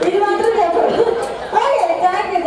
ఇది మాత్రం చెప్పండి. Okay, thank you.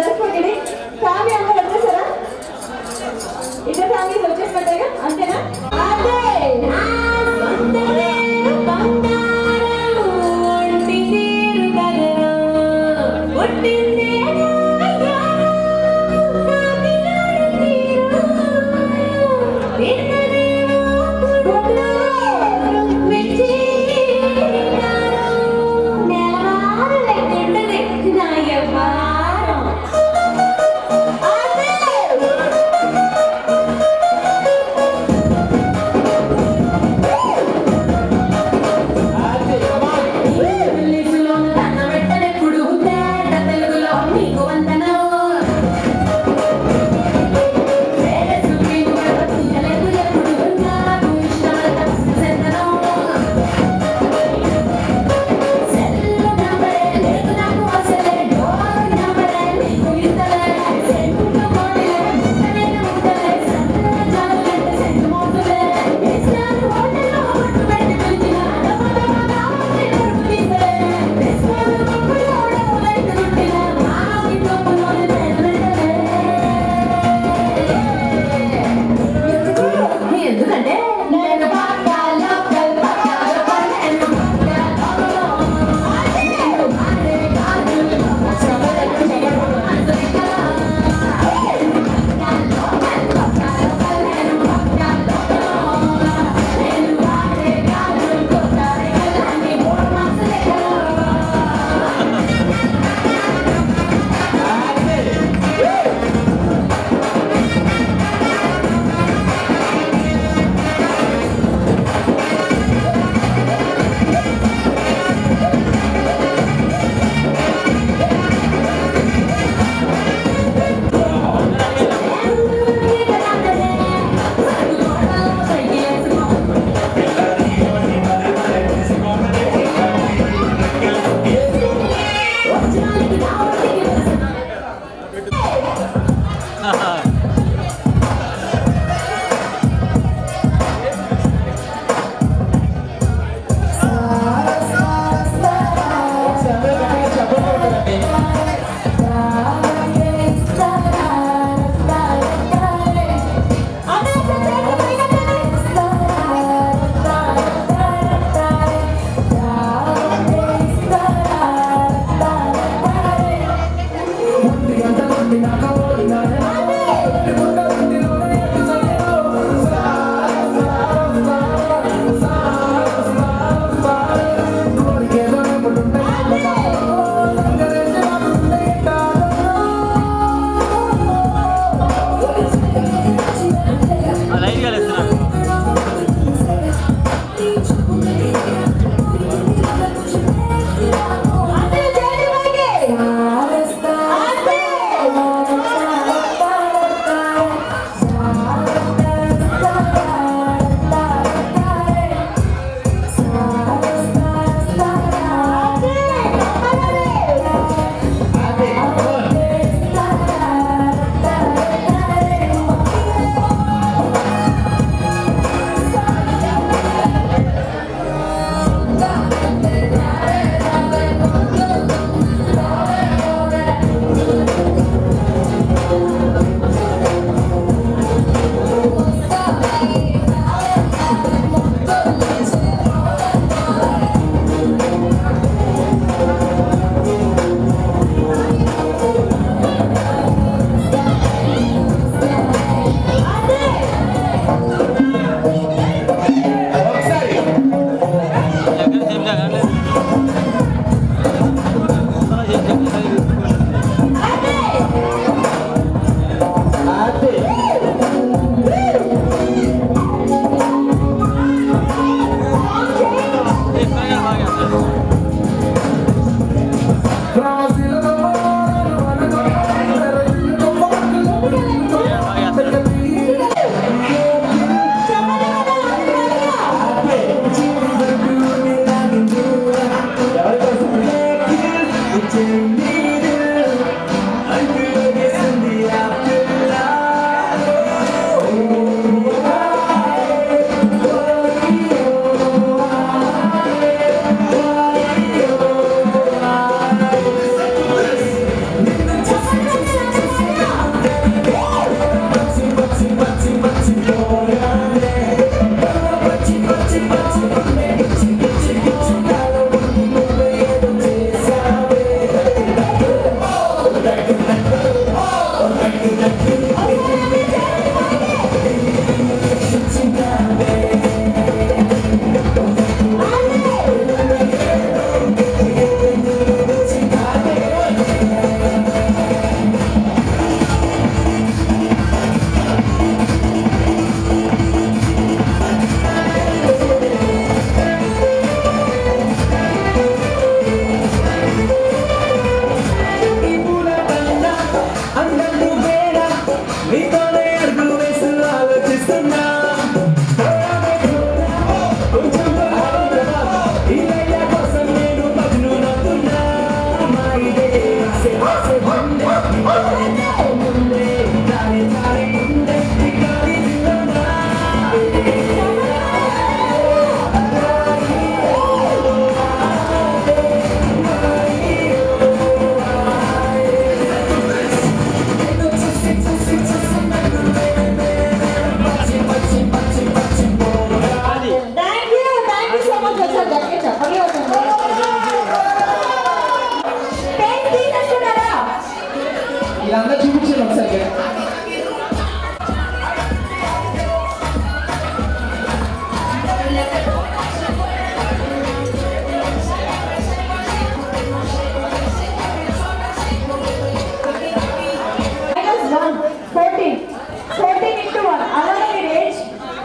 ఇదంతా చూపించాను ఒకసారి.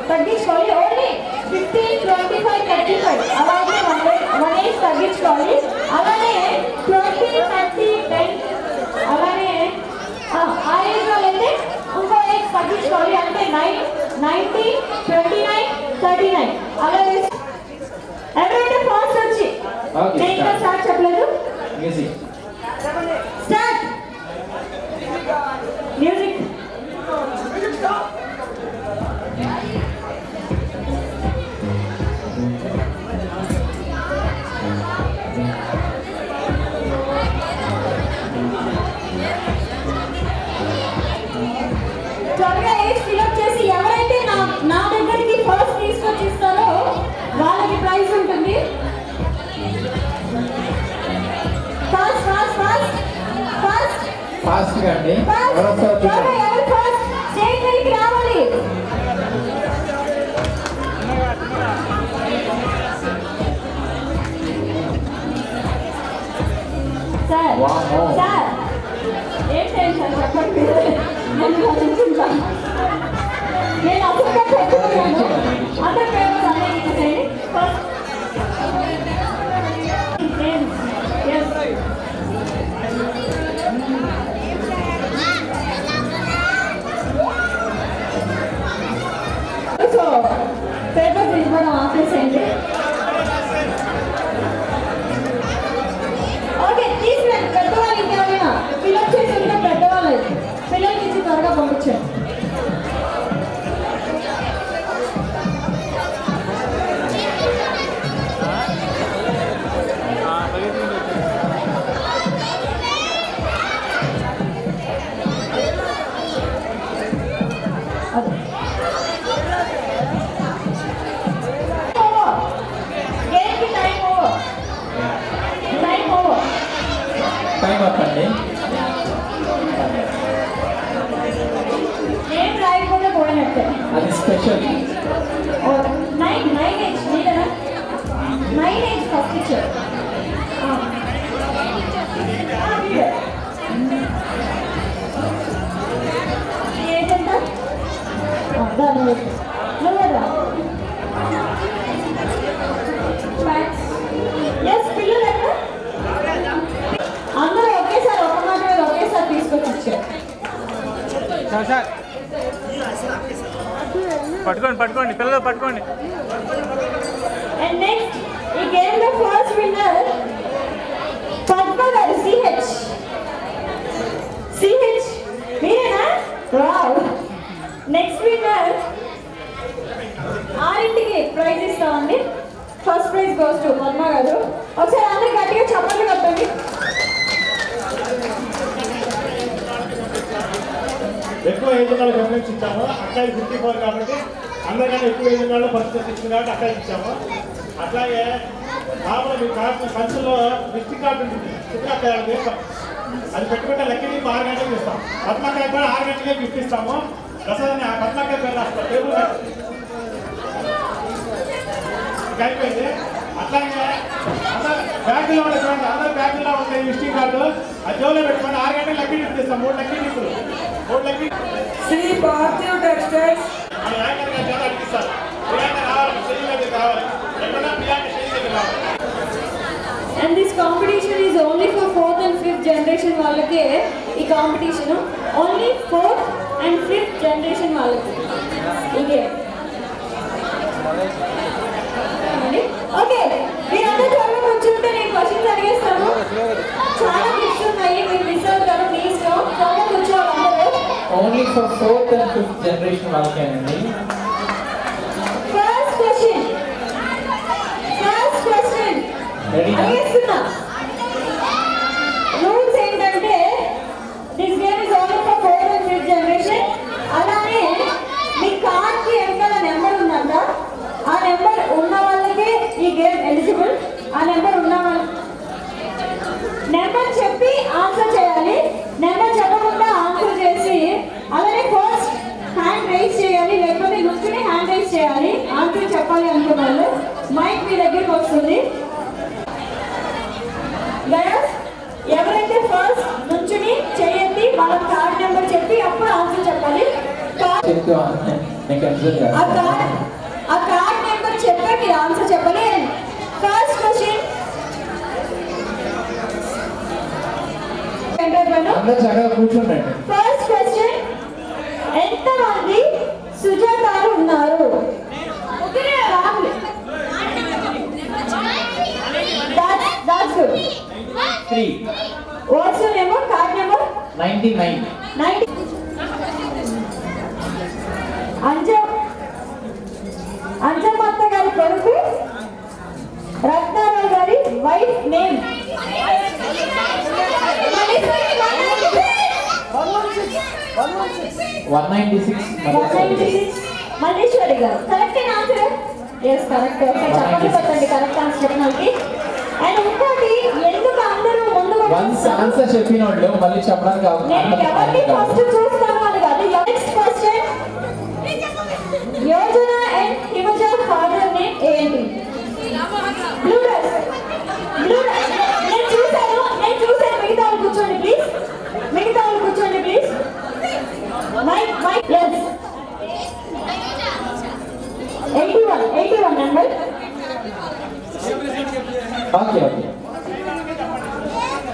తగ్గించుకోవాలి. ఓన్లీ 15, 25, 35 అలాగే 1 ఏజ్ తగ్గించుకోవాలి. అలానే 20, 30, 10 అలానే ఆ ఏజ్ వాళ్ళైతే ఇంకో ఏజ్ తగ్గించుకోవాలి. అంటే 9, 90, 29, 39 అలాగే ఎవరైతే ఫాస్ట్ వచ్చి నేను ఇంకా స్టార్ట్ చెప్పలేదు. Start music. త్వరగా ఏజ్ ఫిల్అప్ చేసి ఎవరైతే నా దగ్గరికి ఫస్ట్ తీసుకొచ్చి ఇస్తారో వాళ్ళకి ప్రైజ్ ఉంటుంది. Fast fast fast fast fast గా అండి. ఎవరు ఫాస్ట్ స్టేజ్ మీదకి రావాలి. సార్ సార్ ఏం టెన్షన్ చెప్పండి. నేను అసలు పెట్టుకున్నాను. అందరి పేరు అన్నీ సో పేపర్స్ ఇవ్వడం ఆపేసేయండి. ఓకే తీసుకురండి. పెద్దవాళ్ళు ఇంకేమైనా ఫిల్అప్ చేసి ఉంటే పెద్దవాళ్ళు పిల్లలకి ఇచ్చి త్వరగా పంపించండి. టైం అప్పండి. నేను రాయకుండా పోయినట్టే. అది స్పెషల్. 9 ఏజ్ మీరేనా? 9 ఏజ్ ఫస్ట్ ఇచ్చారు. ఏజ్ ఎంత? నువ్వేరా? ఎస్ పిల్లలు ఎక్కడ? అందరూ ఒకేసారి ఒక మాట మీద ఒకేసారి తీసుకొచ్చి ఇచ్చారు. పట్టుకోండి పట్టుకోండి పిల్లలు పట్టుకోండి. అండ్ నెక్స్ట్ ఈ గేమ్ లో ఫస్ట్ విన్నర్ పద్మ గారు. సిహెచ్ మీరేనా? వావ్. నెక్స్ట్ విన్నర్ 6కి ప్రైజ్ ఇస్తామండి. First prize goes to Padma గారు. ఒకసారి అందరూ గట్టిగా చప్పట్లు కొట్టండి. ఎక్కువ ఏజ్ వాళ్ళు ప్రిఫరెన్స్ ఇచ్చాము. అక్కడ 54 కాబట్టి అందరికన్నా ఎక్కువ ఏజ్ వాళ్ళు ఫస్ట్ ఇచ్చింది కాబట్టి అక్కడ ఇచ్చాము. అట్లాగే మామూలు మీ కార్డు సంచుల్లో విజిటింగ్ కార్డు ఉంటుంది. అది పెట్టుకుంటే లక్కీ 6 గంటలకు ఇస్తాం. పద్మకాయ కూడా 6 గంటలకే గిఫ్ట్ ఇస్తాము. ప్రసాదాన్ని ఆ పద్మకాయ పేరు రాస్తాం టేబుల్ అయిపోయింది. అట్లాగే అందరు బ్యాగులో ఉండే చూడండి. అందరు బ్యాగులో ఉంటాయి విజిటింగ్ కార్డు. ఆ జోలో పెట్టుకోండి. 6 గంటలకు లక్కీ గిఫ్ట్ ఇస్తాం. 3 లక్కీ గిఫ్ట్లు. 3 lucky Shri Parthiv textiles And this competition is only for 4th and 5th generation వాళ్ళకే ఈ competition. Only 4th and 5th generation వాళ్ళకి ఇదే. ఓకే మీరందరూ త్వరగా కూర్చుంటే నేను క్వశ్చన్స్ అడిగేస్తాను. చాలా గిఫ్ట్స్ ఉన్నాయి. మీరు మిస్ అవుతారు. మీ ఇష్టం. త్వరగా కూర్చోవాలి అందరూ. Only for 4th and 5th generation వాళ్ళకేనండి. ఫస్ట్ క్వశ్చన్ అడిగేస్తున్నా. రూల్స్ ఏంటంటే this game is only for 4th and 5th generation. అలానే మీ కార్డ్కి వెనకాల నెంబర్ ఉందంట. ఆ నెంబర్ ఉన్న వాళ్ళకే ఈ గేమ్ ఎలిజిబుల్. ఆ నెంబర్ ఉన్న వాళ్ళు నెంబర్ చెప్పి ఆన్సర్ చేయాలి. నెంబర్ చెప్పకుండా చెప్పాలి అనుకున్న వాళ్ళు మైక్ మీ దగ్గరికి వస్తుంది. ఎవరైతే ఫస్ట్ నుంచుని చెయ్యండి వాళ్ళ కార్డ్ నెంబర్ చెప్పి అప్పుడు ఆన్సర్ చెప్పాలి. ఆ కార్డ్ నెంబర్ చెప్పే మీరు ఆన్సర్ చెప్పాలి. ఫస్ట్ క్వశ్చన్ ఫస్ట్ క్వశ్చన్, ఎంతమంది సుజాతాలు ఉన్నారు? That's good. 3. What's your number? Card number? 99. 90. అంజమ్మత్త గారి కొడుకు రత్నారావు గారి వైఫ్ నేమ్? 196. మల్లేశ్వరి గారు. Correct answer? Yes correct. చెప్పండి కొట్టండి కరెక్ట్ ఆన్సర్ చెప్పిన వాళ్ళకి. అండ్ ఇంకోటి, ఎందుకు అందరూ ముందుగా ఆన్సర్ చెప్పిన వాళ్ళు మళ్ళీ చెప్పడానికి నేను ఎవరిని ఫస్ట్ చూస్తాను అని కాదు. Next question, Yojana and Himaja father name ఏంటి? Blue dress. నేను చూసాను. మిగతా వాళ్ళు కూర్చోండి please. Mike S 81 number.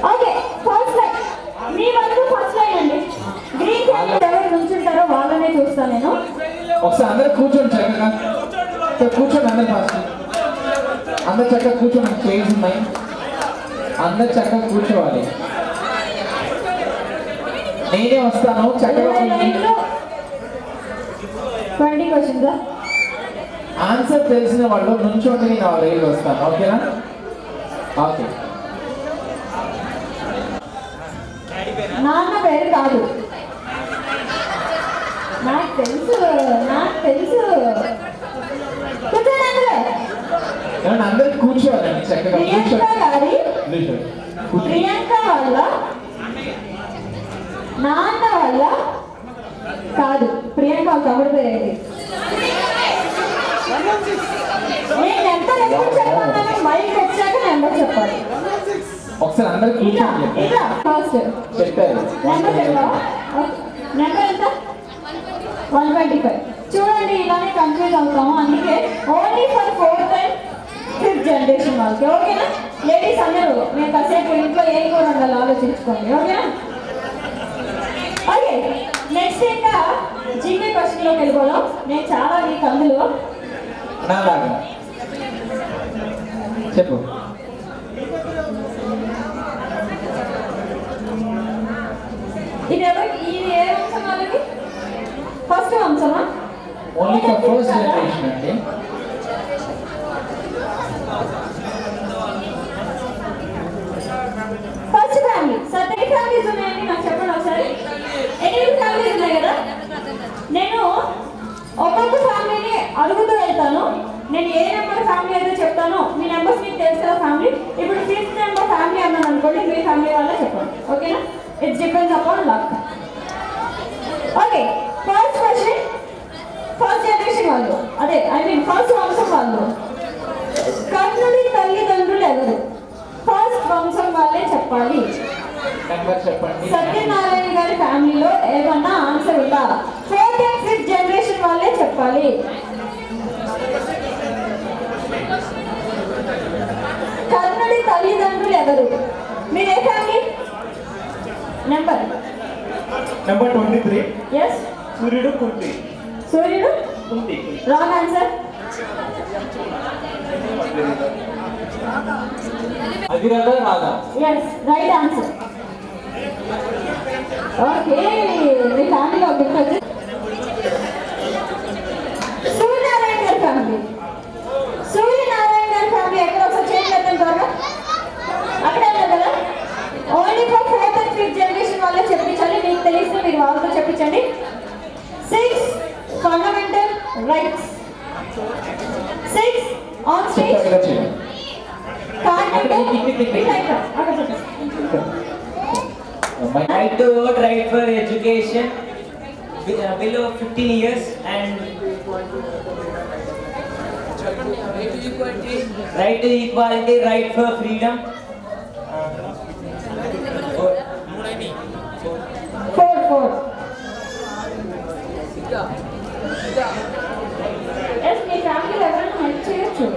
Okay first line మీ వరకు ఫస్ట్ లైన్ అండి. గ్రీన్ కలర్ ఎవరు నుంచుంటారో వాళ్ళనే చూస్తాను నేను. ఒకసారి అందరూ కూర్చోండి చక్కగా. కూర్చోండి అందరు ఫస్ట్. అందరు చక్కగా కూర్చోండి. చైర్స్ ఉన్నాయి, అందరు చక్కగా కూర్చోవాలి. నేనే వస్తాను చక్కగా. 20 క్వశ్చన్స్. ఆన్సర్ తెలిసిన వాళ్ళు నుంచోండి, నేను ఆ రైలు వస్తాను. ఓకేనా? ఓకే. నాన్న పేరు కాదు. నాకు తెలుసు. అందరికి కూర్చోవాలండి చక్కగా. ప్రియాంక వాళ్ళ నాన్న వాళ్ళ కాదు. ప్రియాంక వాళ్ళ తమ్ముడు పేరు ఏంటి? నేను నెంబర్ ఎప్పుడు చెప్పాను? మైక్ వచ్చాక నెంబర్ చెప్పాలి. ఒకసారి అందరు కూర్చోండి. ఫస్ట్ చెప్పారు నెంబర్ చెప్పావా? నెంబర్ ఎంత? 125. చూడండి, ఇలానే కన్ఫ్యూజ్ అవుతాము. అందుకే only for 4th and 5th generation వాళ్ళకి. ఓకేనా? లేడీస్ అందరూ మేము కాసేపు ఇంట్లో ఏం కూడా ఉండాలి ఆలోచించుకోండి. ఓకేనా? ఓకే, నెక్స్ట్ ఇంకా జీకే క్వశ్చన్లోకి వెళ్ళిపోదాం. నేను చాలా వీక్ అందులో. నాలాగా చెప్పు. ఇది ఏ వంశం వాళ్ళకి? ఫస్ట్ వంశమా? ఓన్లీ ఫర్ ఫస్ట్ జనరేషన్ అండి. First family. సార్ ఎన్ని ఫ్యామిలీస్ ఉన్నాయండి నాకు చెప్పండి ఒకసారి. 8 ఫ్యామిలీస్ ఉన్నాయి కదా. నేను ఒక్కొక్క ఫ్యామిలీని అడుగుతూ వెళ్తాను. నేను ఏ నెంబర్ ఫ్యామిలీ అయితే చెప్తానో మీ నెంబర్స్ మీకు తెలుసు కదా ఫ్యామిలీ. ఇప్పుడు 5th నెంబర్ ఫ్యామిలీ అన్నాను అనుకోండి, మీ ఫ్యామిలీ వాళ్ళే చెప్పండి. ఓకేనా? It's depends upon luck. Okay, first question, first generation వాళ్ళు, అదే ఫస్ట్ వంశం వాళ్ళు. కర్ణుడి తల్లిదండ్రులు ఎవరు? ఫస్ట్ వంశం వాళ్ళే చెప్పాలి. సత్యనారాయణ గారి ఫ్యామిలీలో ఏమన్నా ఆన్సర్ ఉందా? 4th and 5th జనరేషన్ వాళ్ళే చెప్పాలి. కర్ణుడి తల్లిదండ్రులు ఎవరు? మీరు ఏ ఫ్యామిలీ? నెంబర్ 23. ఎస్. సూర్యుడు Kunti. Wrong answer. Adhiratha Radha. Yes, right answer. Okay, మీ ఫ్యామిలీలో గుర్తొచ్చు. సూర్యనారాయణ గారి ఫ్యామిలీ ఎక్కడ? ఒకసారి చేంజ్ చేద్దాం త్వరగా. అక్కడే ఉన్నారు కదా. Only for 4th and 5th generation వాళ్ళే చెప్పించాలి. మీకు తెలిస్తే మీరు వాళ్ళతో చెప్పించండి. 6 fundamental rights. 6 on stage. Right to vote, right for education below 15 years and Right to equality, right for freedom. 4. Yes, me family ఎవరైనా హెల్ప్ చేయొచ్చు.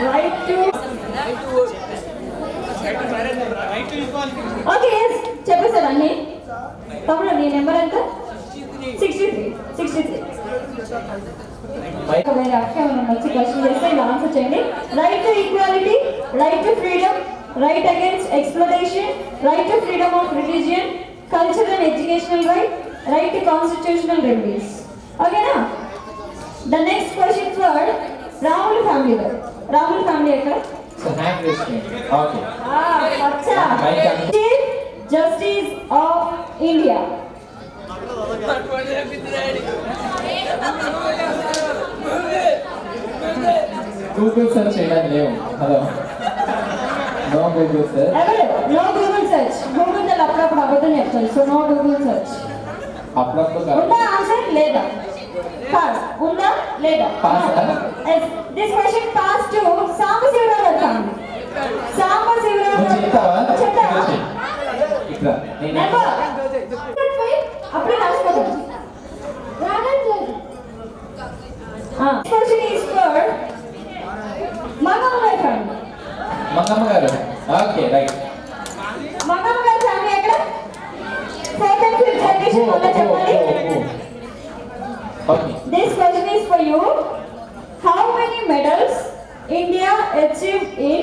రైట్ టు ఓకే చెప్పేసారు అన్ని. తమ్ముడు నీ నెంబర్ ఎంత? 63. వేరే అక్క ఏమైనా మంచి క్వశ్చన్ చేస్తే ఇలా ఆన్సర్ చేయండి. Right to equality, right to freedom, right against exploitation, right to freedom of religion, cultural and educational right, right to constitutional remedies. ఓకేనా? The next question for Rahul family. Rahul family ఎక్కడ? Okay. Justice of India. Google search చేయడానికి లేవు. Hello, no Google search. No Google search. Google లో అప్పుడప్పుడు అబద్ధం చెప్తారు. So no Google search. అప్పుడప్పుడు ఉందా ఆన్సర్ లేదా? పాస్ ఉందా లేదా? This question pass to Sambasivarao గారి ఫ్యామిలీ. సాంబశివరావు చెప్తావా? ఇక్కడ నెంబర్ అప్పుడే రాసుకోండి. క్వశ్చన్ ఈస్ ఫర్ మంగమ్మ గారి ఫ్యామిలీ. మంగమ్మ గారు. Okay, right. మంగమ్మ గారి ఫ్యామిలీ ఎక్కడ? 4th and 5th జనరేషన్ వల్ల చెప్పండి. Okay. This question is for you. How many medals India achieved in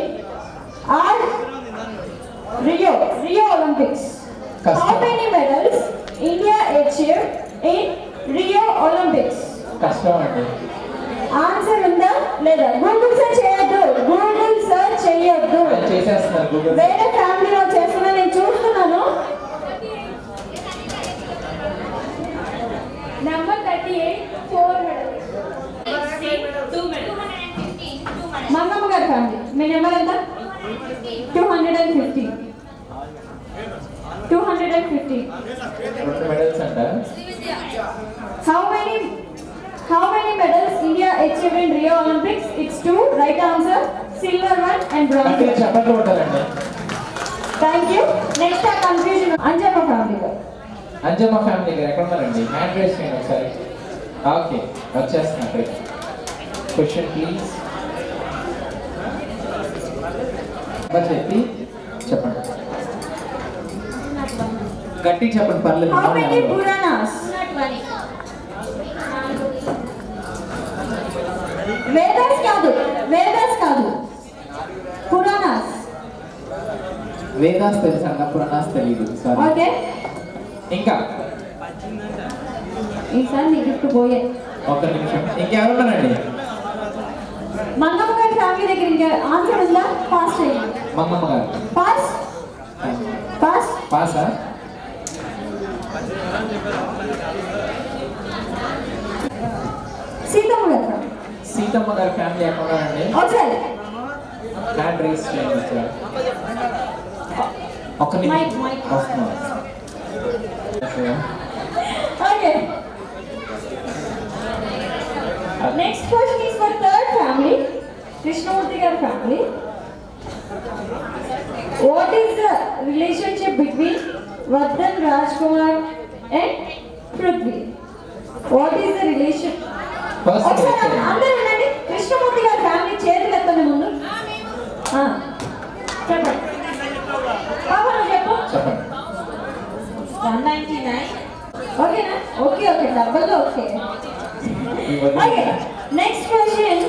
Rio Olympics? How many medals India achieved in Rio Olympics? కష్టం అండి. Answer ఉందా లేదా? Google search చేయొద్దు. Google search చేయొద్దు. చేసేస్తున్నారు Google. వేరే ఫ్యామిలీలో చేస్తున్నా నేను చూస్తున్నాను. Number 38, 4 medals. 2 medals. మంగమ్మ గారి ఫ్యామిలీ. మీ నెంబర్ ఎంత? 250. 250. 2 మెడల్స్ అంట. How many medals India achieved in Rio Olympics? It's 2. Right answer. Silver 1 and bronze. అంటే చెప్పట్లు ఉంటారండి. Thank you. Next a confusion. Anjamma family. Anjamma family గారు ఎక్కడ ఉన్నారండి? హ్యాండ్ రైస్ చేయండి ఒకసారి. ఓకే, వచ్చేస్తున్నా అక్కడ. Question please. చెప్పి చెప్పండి. గట్టి చెప్పండి, పర్లేదు. How many Puranas? Vedas కాదు. Puranas. వేదాస్ తెలుసు అన్న, పురాణాస్ తెలీదు. ఓకే, ఇంకా ఈసారి నీ గిఫ్ట్ పోయే. ఒక నిమిషం. ఇంకెవరున్నారండి? మంగమ్మ గారి ఫ్యామిలీ దగ్గర ఇంకా ఆన్సర్ ఉందా? పాస్ చేయండి. మంగమ్మ గారు. పాస్. పాసా? సీతమ్మ గారి ఫ్యామిలీ. సీతమ్మ గారి ఫ్యామిలీ ఎక్కడ ఉన్నారండి? ఒకసారి హ్యాండ్ రైస్ చేయండి ఒకసారి. ఒక నిమిషం వస్తున్నాం. Okay, next question is for third family, Krishnamurthy గారి family. What is the relationship between Vardhan Rajkumar and Prithvi? What is the relation? ఒకసారి అందరూ వినండి. కృష్ణమూర్తి గారి ఫ్యామిలీ చేతులు ఎత్తండి ముందు. చెప్పండి. పాప నువ్వు చెప్పు. 199. ఓకేనా? ఓకే, డబ్బుల్లో ఓకే. Okay, next question.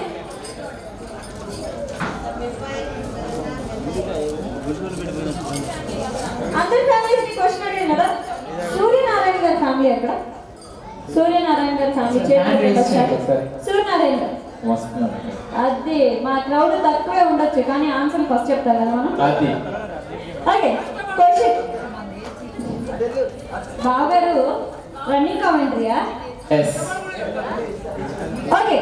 అందరి ఫ్యామిలీస్ క్వశ్చన్ అడిగాను కదా. సూర్యనారాయణ గారి ఫ్యామిలీ ఎక్కడ? సూర్యనారాయణ గారి ఫ్యామిలీ సూర్యనారాయణ గారు. అది మా క్రౌడ్ తక్కువే ఉండొచ్చు, కానీ ఆన్సర్ ఫస్ట్ చెప్తారు కదా మనం. Okay, question. బాగారు రన్నింగ్ కామెంటరీయా? Okay,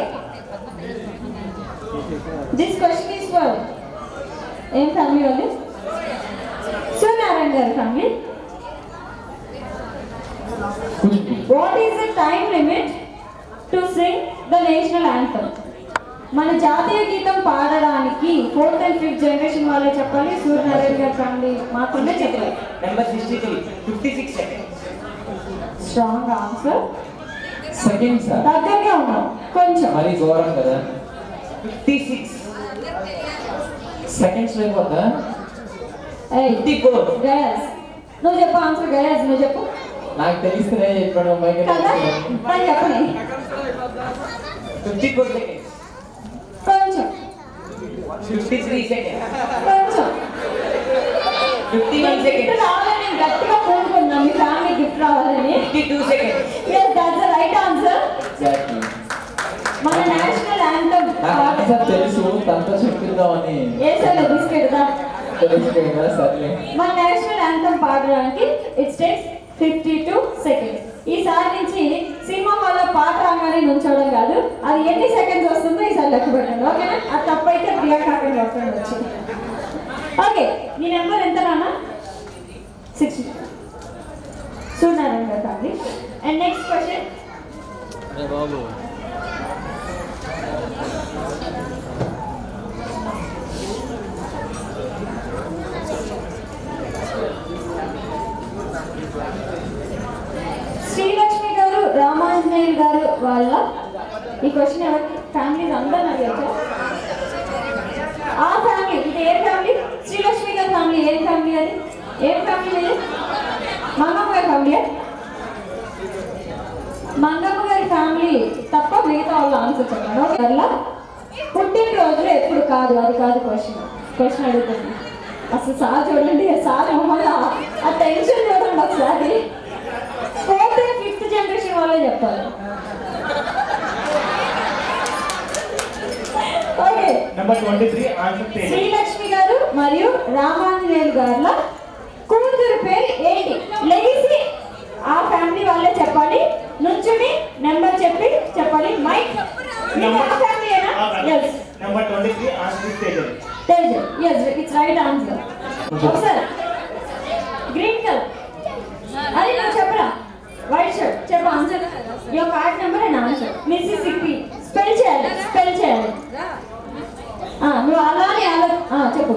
this question is for ఏం ఫ్యామిలీ వాళ్ళు? సూర్యనారాయణ గారి family. What is the time limit to sing the national anthem? మన జాతీయ గీతం పాడడానికి 4th and 5th జనరేషన్ వాళ్ళే చెప్పాలి, సూర్యనారాయణ గారి ఫ్యామిలీ మాత్రమే చెప్పాలి. Number 63, 56 seconds. Strong answer. Seconds దగ్గరగా ఉన్నాం కొంచెం. మరి ఘోరం కదా. 56 సెకండ్స్ అయిపోతా. 54. గయాస్ నువ్వు చెప్పు ఆన్సర్. గయాస్ నువ్వు చెప్పు. నాకు తెలిస్తే చెప్పాడు కదా నేను చెప్పని. 54 seconds. కొంచెం 53 seconds. కొంచెం 51 seconds. గిఫ్ట్ రావాలని గట్టిగా కోరుకున్నాం, మీ ఫ్యామిలీ గిఫ్ట్ రావాలని. 52 seconds. Yes, that's the right answer. Exactly. మన నేషనల్ యాంథమ్ నాకు ఆన్సర్ తెలుసు, తనతో చెప్పిద్దామని. ఏసాలో బిస్కెట్ దా. తెలుసు కదా, సర్లే. మన నేషనల్ యాంథమ్ పాడడానికి ఇట్ టేక్స్ 52 seconds. ఈసారి నుంచి సినిమా హాల్లో పాట రాగానే నుంచోవడం కాదు, అది ఎన్ని సెకండ్స్ వస్తుందో ఈసారి లెక్క పెట్టండి, ఓకేనా? అది తప్పైతే ప్రియాంక అక్కడ వచ్చి. ఓకే, నీ నెంబర్ ఎంత నాన్న? 60. సూర్యనారాయణ గారు అండి. And next question. శ్రీలక్ష్మి గారు, రామాంజనేయులు గారు వాళ్ళ ఈ క్వశ్చన్ ఎవరికి? ఫ్యామిలీస్ అందరూ అడిగారు. ఆ ఫ్యామిలీ ఇది ఏ ఫ్యామిలీ? శ్రీలక్ష్మి గారి ఫ్యామిలీ ఏం ఫ్యామిలీ? అది ఏం ఫ్యామిలీ? లేదు మంగమ్మ గారి ఫ్యామిలీ. మంగమ్మ గారి ఫ్యామిలీ తప్ప మిగతా వాళ్ళు ఆన్సర్ చెప్పండి. వల్ల పుట్టినరోజులు ఎప్పుడు కాదు, అది కాదు క్వశ్చన్ అడుగుతుంది. అసలు సార్ చూడండి, సార్ మొహమ్మద్ ఆ టెన్షన్ చూడండి ఒకసారి. 4th and 5th జనరేషన్ వాళ్ళే చెప్పాలి. Okay, number 23 answer Teja. Srilakshmi గారు మరియు రామాంజనేయులు గారుల కూతురు పేరు ఏంటి? లెగిసి ఆ ఫ్యామిలీ వాళ్ళే చెప్పాలి, నుంచుని నెంబర్ చెప్పాలి. మైక్ ఫ్యామిలీనా? Yes. Number 23 answer Teja. Teja, yes, it's right answer. ఒకసారి గ్రీన్ కలర్ అది నువ్వు చెప్పరా? వైట్ షర్ట్ చెప్పు answer. Your card number and answer. Mississippi spell చేయాలి. నువ్వు అలానే చెప్పు.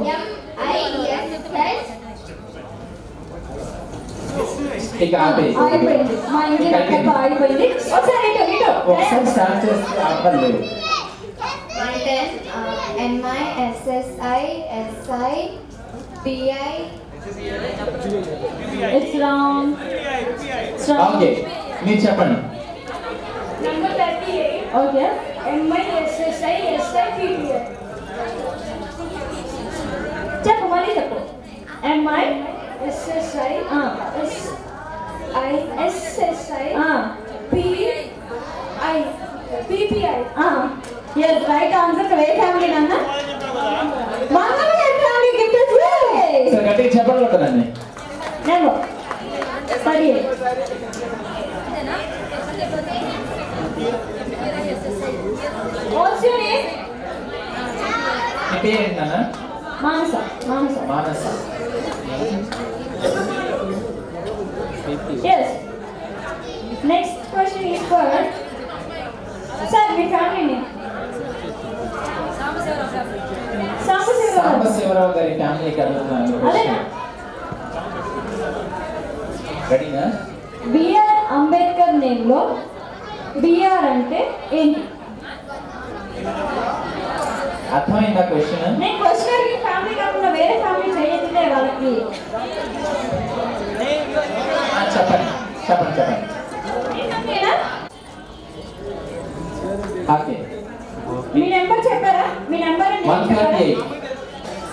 ఇక ఆపేయ్. అయిపోయింది, మా ఇంజిన్ అక్కడ అయిపోయింది. ఒకసారి ఇటు ఒకసారి స్టార్ట్ చేస్తే ఆపలేదు. MISSISIPI. It's wrong. ఓకే, మీరు చెప్పండి. Number 38. Okay. MISSISIPI. చెప్పు, మళ్ళీ చెప్పు. PPI. Yes, right answer. ఏ ఫ్యామిలీ నాన్న? మంగమ్మ గారి ఫ్యామిలీ గిఫ్ట్ ఇస్. సరే గట్టిగా చెప్పండి ఒకదాన్ని. నెంబర్ 38. What's your name? నీ పేరేంటి నాన్న? మానస. మానస. Yes. Next question is for sir, me family name? Sambasivarao గారి ఫ్యామిలీ కలుగుతున్నాను. అదేనా? రెడీనా? బిఆర్ అంబేద్కర్ నేమ్ లో బిఆర్ అంటే ఏంటి? అర్థమైందా క్వశ్చన్? నేను క్వశ్చన్ అడిగిన ఫ్యామిలీ కాకుండా వేరే ఫ్యామిలీ చేయట్లే వాళ్ళకి. చెప్పండి. ఓకే, మీ నెంబర్ చెప్పారా? మీ నెంబర్ 138.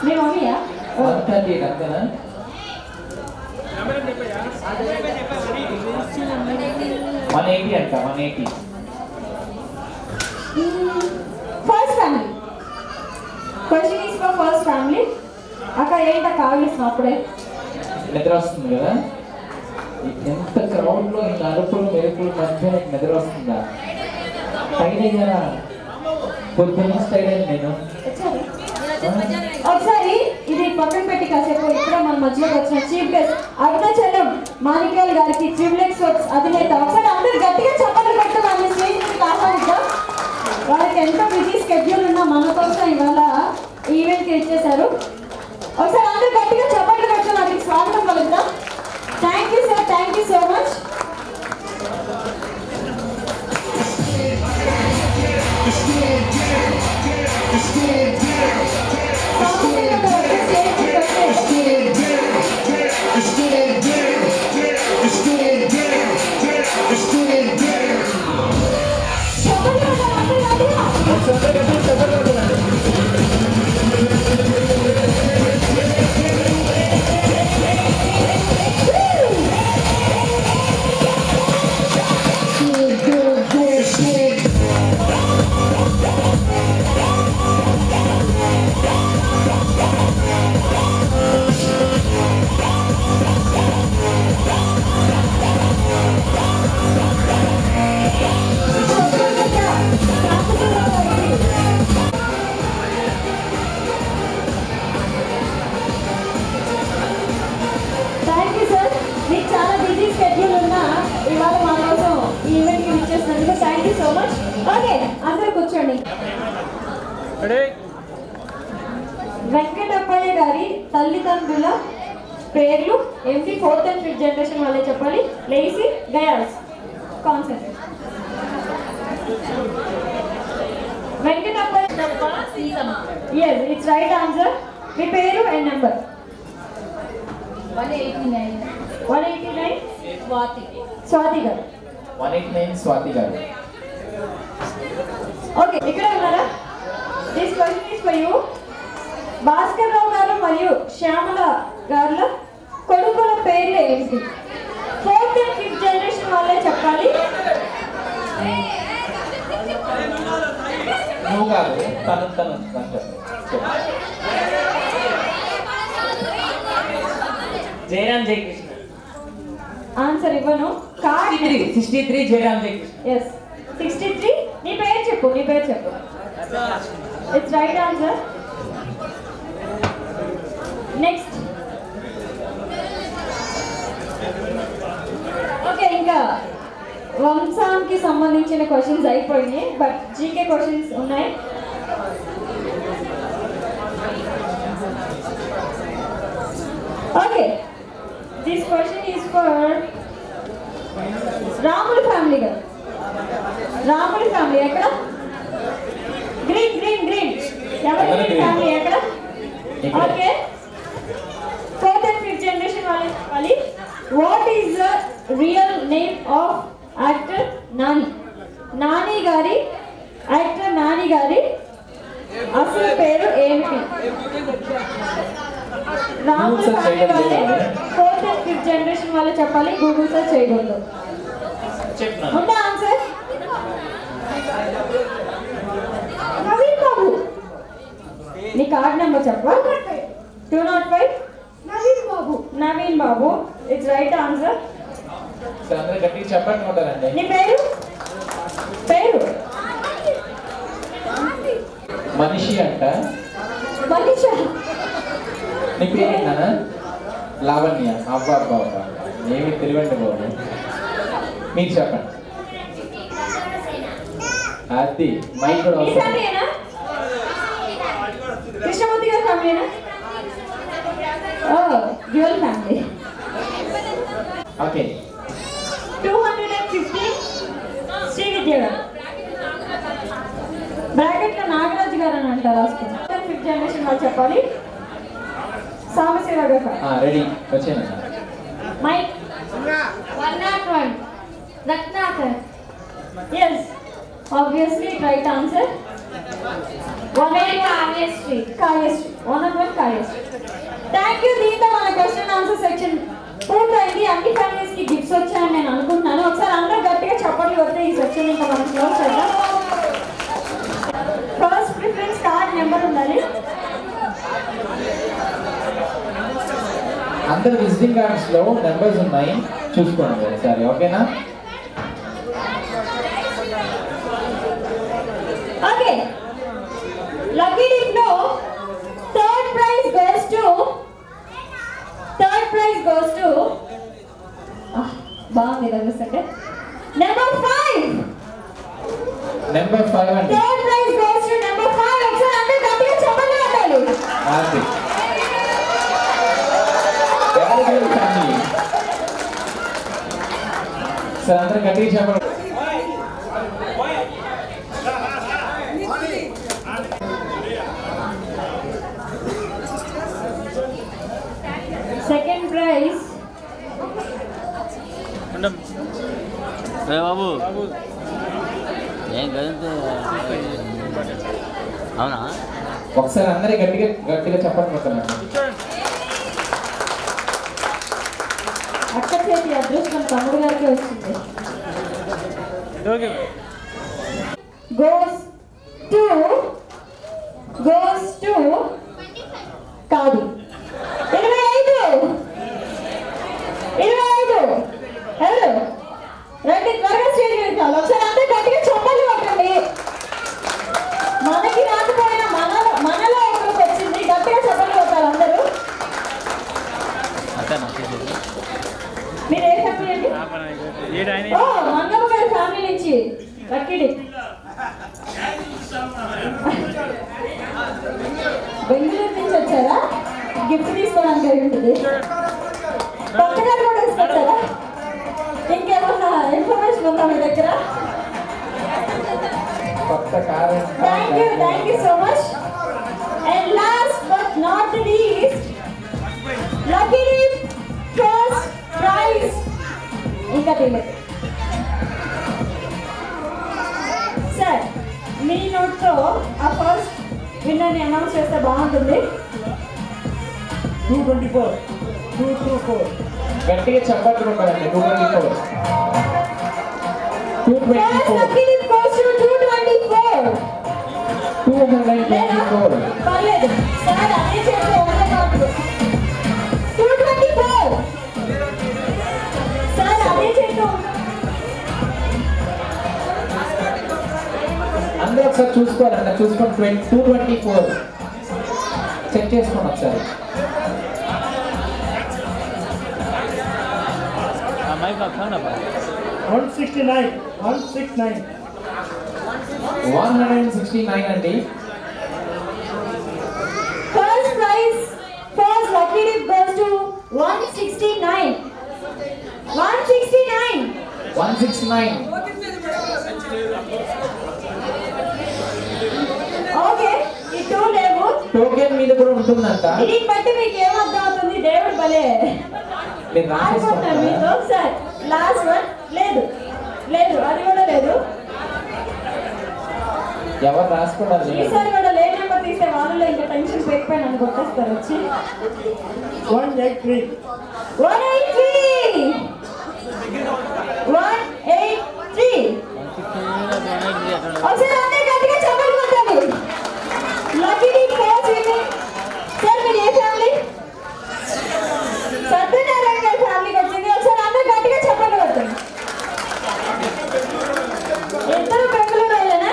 మీ మమ్మీయా? 138 అంతేనా? 180 అంట. 180. First family. Question is for first family. అక్కడ ఏంట కావలిసిన అప్పుడే నిద్ర వస్తుంది కదా. ఎంత క్రౌడ్ లో ఈ అరుపులు మెరుపుల మధ్య నీకు నిద్ర వస్తుందా? టైడ్ అయ్యారా? పొద్దున్న స్టైల్ అయ్యాను నేను. ఒకసారి ఇది పక్కన పెట్టి కాసేపు ఇక్కడ మనం మధ్యలోకి వచ్చిన చీఫ్ గెస్ట్ అరుణాచలం మాణిక్యాల్ గారికి ట్రిప్లెక్స్ వర్క్స్ అధినేత. ఒకసారి అందరూ గట్టిగా చప్పట్లు కొట్టి వాళ్ళని స్టేజ్ మీదకి ఆహ్వానిద్దాం. వాళ్ళకి ఎంతో బిజీ స్కెడ్యూల్ ఉన్నా మన కోసం ఇవాళ ఈవెంట్కి ఇచ్చేశారు. ఒకసారి అందరూ గట్టిగా చప్పట్లు కొట్టి వాళ్ళకి స్వాగతం పలుకుతాం. Thank you sir, thank you so much. Venkatappayya గారి తల్లిదండ్రుల పేర్లు ఏంటి? 4th and 5th జనరేషన్ వాళ్ళే చెప్పాలి. లేసి Gayas concept. Venkatappayya yes, it's right answer. మీ పేరు అండ్ నెంబర్? 189 స్వాతి గారు. 189 స్వాతి గారు. ఓకే, ఇక్కడ ఉన్నారా? This question is for you. Bhaskar Rao గారు మరియు శ్యామల గారుల కొడుకుల పేర్లు ఏంటి? 4th and 5th జనరేషన్ వాళ్ళే చెప్పాలి. నువ్వు కాదు, తను జయరామ్ జయకృష్ణ. ఆన్సర్ ఇవ్వను. 63 జయరామ్ జయకృష్ణ. ఎస్ 63. నీ పేరు చెప్పు, నీ పేరు చెప్పు. It's right answer. Next. Okay, ఇంకా వంశానికి సంబంధించిన క్వశ్చన్స్ అయిపోయినాయి, బట్ జీకే క్వశ్చన్స్ ఉన్నాయి. Okay, this question is for రాముల ఫ్యామిలీ గారు. రాముల ఫ్యామిలీ ఎక్కడ? Green green green. ఎవరి ఫ్యామిలీ ఎక్కడ? Okay, 4th and 5th generation వాళ్ళే చెప్పాలి. What is the real name of actor Nani? Nani గారి, యాక్టర్ నాని గారి అసలు పేరు ఏమిటి? రాముల ఫ్యామిలీ వాళ్ళే 4th and 5th జనరేషన్ వాళ్ళే చెప్పాలి. గూగుల్ సెర్చ్ చేయకూడదు. ఉందా ఆన్సర్? నవీన్ బాబు. నీ కార్డ్ నెంబర్ చెప్పా? 205 Naveen Babu. It's right answer. అందరూ గట్టిగా చెప్పండి ఉంటారండి. నీ పేరు? పేరు మనిషి అంట. మనిష. నీ పేరేనా? లావణ్య. అబ్బా అబ్బా అబ్బా, ఏమి తెలివండి బాబు. మీరు చెప్పండి. అది మైక్ కూడా ఫ్యామిలీనా? కృష్ణమూర్తి గారి ఫ్యామిలీనా? Dual family. Okay, 250 Sri Vidya గారు. బ్రాకెట్ లో నాగరాజు గారు అని అంటారు. రాసుకుని 5th జనరేషన్ వాళ్ళు చెప్పాలి. సామశివ గారు. రెడీ, వచ్చేనా? Mike 101 Ratnakar. Yes, obviously right answer. 101 Kayasri. Thank you. దీంతో మన క్వశ్చన్ ఆన్సర్ సెక్షన్ పూర్తయింది. అన్ని ఫ్యామిలీస్ కి గిఫ్ట్స్ వచ్చాయని నేను అనుకుంటున్నాను. ఒకసారి అందరూ గట్టిగా చప్పట్లు కొడితే ఈ సెక్షన్ ఇంకా మనం క్లోజ్ చేద్దాం. ఫస్ట్ ప్రిఫరెన్స్ కార్డ్ నెంబర్ ఉండాలి. అందరు విజిటింగ్ కార్డ్స్ లో నెంబర్స్ ఉన్నాయి, చూసుకోండి ఒకసారి. ఓకేనా? ఓకే, లక్కీ డిప్ లో third prize goes to goes to బాగుంది కదా నెంబర్ 5. నెంబర్ 5 అండి. Third prize goes to number 5. ఒకసారి అందరూ గట్టిగా చెప్పండి అంటారు. అది ఎవరి ఫ్యామిలీ సార్ అందరూ గట్టిగా చెప్పండి. Second prize బాబు ఏం కదంతే అవునా ఒకసారి అందరూ గట్టిగా గట్టిగా చెప్పండి. అక్క చేతి అదృష్టం తమ్ముడు గారికి వచ్చింది. goes to కాదు 25 ఎవరు రండి త్వరగా స్టేజ్ మీద కావాలి. ఒకసారి అందరూ గట్టిగా చెప్పాలి కొట్టండి. మనకి రాకపోయినా మనలో ఒకరికి వచ్చింది. గట్టిగా చెప్పాలి కొట్టాలి అందరూ. మీరు ఏ ఫ్యామిలీ అండి? మంగమ్మ గారి ఫ్యామిలీ నుంచి లక్కీడి బెంగళూరు నుంచి వచ్చారా? గిఫ్ట్ తీసుకోవడానికి అయి ఉంటుంది. కొత్తగా కూడా తీసుకొచ్చారా? ఇంకేమన్నా ఇన్ఫర్మేషన్ ఉందా మీ దగ్గర? Thank you so much. And last but not the least లక్కీడి ఫస్ట్ ప్రైజ్ ఇంకా తెలియదు సార్. మీ నోట్తో ఆ ఫస్ట్ విన్నర్ని అనౌన్స్ చేస్తే బాగుంటుంది. 224 224 గట్టిగా చెప్పండి. 224 పర్లేదు సార్ అదే చేస్తే ఒకటే కాదు. 224 సార్ అదే చేస్తూ అందరూ ఒకసారి చూసుకోవాలన్న చూసుకొని 224 చెక్ చేసుకోండి ఒకసారి. మైక్ వస్తాను 169 169 అండి. First prize first lucky dip goes to 169. Okay ఈ టూ లేవు. టోకెన్ మీద కూడా ఉంటుందంట. దీన్ని బట్టి మీకు ఏమర్థం అవుతుంది? దేవుడు భలే మీరు రాసేసుకుంటారా? మీకు ఒకసారి లాస్ట్ వన్ లేదు అది కూడా లేదు. ఎవరు రాసుకున్నారు? ఈసారి కూడా లే నెంబర్ తీసే వాళ్ళలో ఇంకా టెన్షన్ పెరిగిపోయి నన్ను కొట్టేస్తారు వచ్చి. 183 ఒకసారి అందరూ గట్టిగా చెప్పండి కొట్టాలి. Lucky dip first winnowing. Sir మీరు ఏ ఫ్యామిలీ? సత్యనారాయణ గారి ఫ్యామిలీకి వచ్చింది. ఒకసారి అందరూ గట్టిగా చెప్పండి కొట్టండి. ఇద్దరు బెంగళూరు వెళ్ళనా?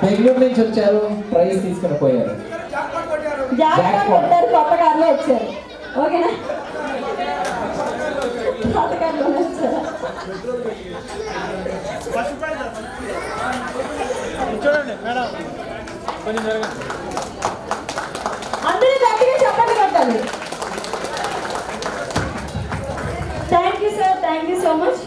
బెంగళూరు నుంచి వచ్చారు, ప్రైజ్ తీసుకుని పోయారు. జాగ్రత్త కొట్టారు, కొత్త కార్లో వచ్చారు. ఓకేనా? కొత్త కార్లో వచ్చారా? చూడండి మేడం కొంచెం జరగండి. అందరూ గట్టిగా చెప్పండి కొట్టాలి. Thank you sir, thank you so much.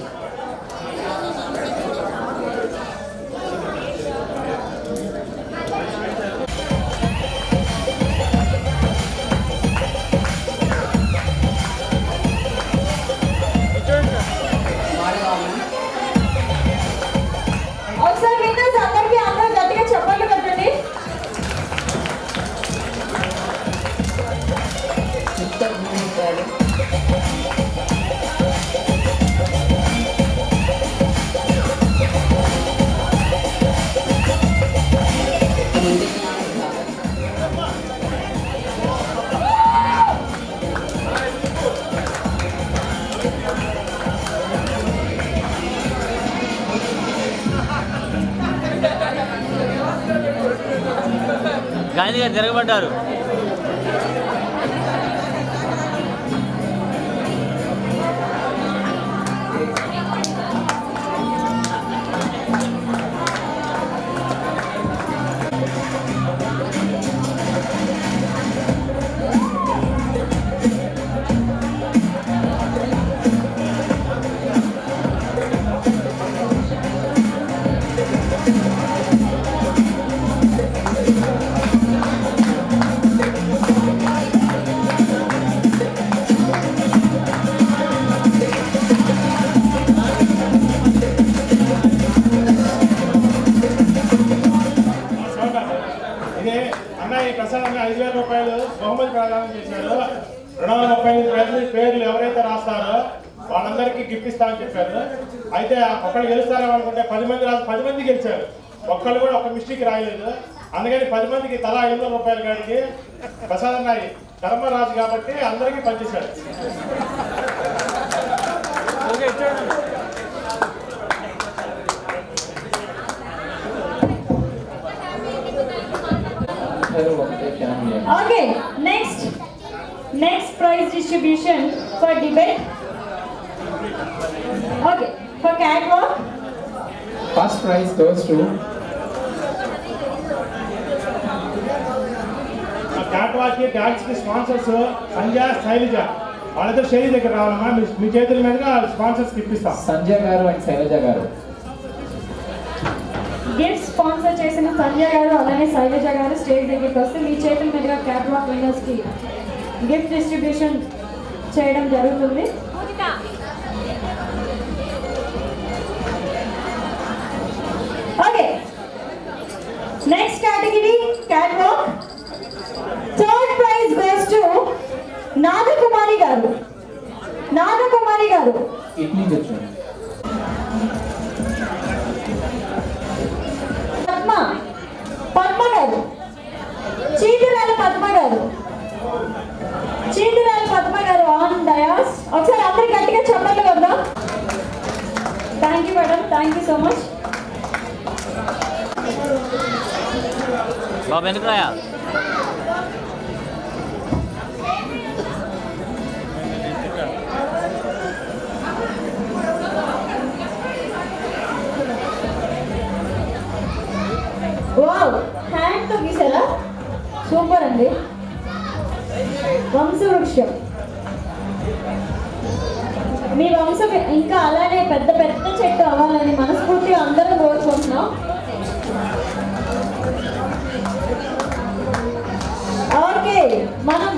ఒకసారి విన్నర్స్ అందరికీ అందరూ గట్టిగా చెప్పండి కొట్టండి. గాంధీ గారు తిరగబడ్డారు. అయితే అన్న ఈ ప్రసాద్ అన్న 5,000 రూపాయలు బహుమతి ప్రదానం చేశారు. 235 పేర్లు ఎవరైతే రాస్తారో వాళ్ళందరికీ గిఫ్ట్ ఇస్తా అని చెప్పారు. అయితే ఒకళ్ళు గెలుస్తారో అనుకుంటే 10 మంది 10 మంది గెలిచారు. ఒక్కళ్ళు కూడా ఒక మిస్టేక్ రాయలేదు. అందుకని 10 మందికి తలా 500 రూపాయల కాడికి ప్రసాద్ అన్న ధర్మరాజు కాబట్టి అందరికీ పనిచేశాడు. ఓకే ఇచ్చాడు. Okay, next prize distribution for debate. Okay, for catwalk. First prize goes to catwalk dance కి స్పాన్సర్స్ సంజయ్ శైలజ. వాళ్ళిద్దరు శైలి దగ్గర రావాలమ్మా. మీ చేతుల మీదుగా స్పాన్సర్స్ ఇప్పిస్తాం. సంజయ్ గారు అండ్ శైలజ గారు. గిఫ్ట్ స్పాన్సర్ చేసిన సంజయ్ గారు అలానే శైలజ గారు స్టేజ్ దగ్గరికి వస్తే మీ చేతుల మీదుగా క్యాట్వాక్ విన్నర్స్ కి గిఫ్ట్ డిస్ట్రిబ్యూషన్ చేయడం జరుగుతుంది. Okay, next category catwalk. Third prize goes to Nagakumari గారు. నాగకుమారి గారు ఇట్లీ వచ్చారు. పద్మ గారు, చీటిరాల పద్మ గారు, చీటిరాల పద్మ గారు ఆన్ డయాస్. ఒకసారి అందరికి గట్టిగా చెప్పండి కదా. Thank you madam, thank you so much. బాబు ఎందుకు రాయా? వావ్, హ్యాండ్ తో గీసారా? సూపర్ అండి. వంశవృక్షం, మీ వంశం ఇంకా అలానే పెద్ద పెద్ద చెట్టు అవ్వాలని మనస్ఫూర్తిగా అందరం కోరుకుంటున్నాం. ఓకే, మనం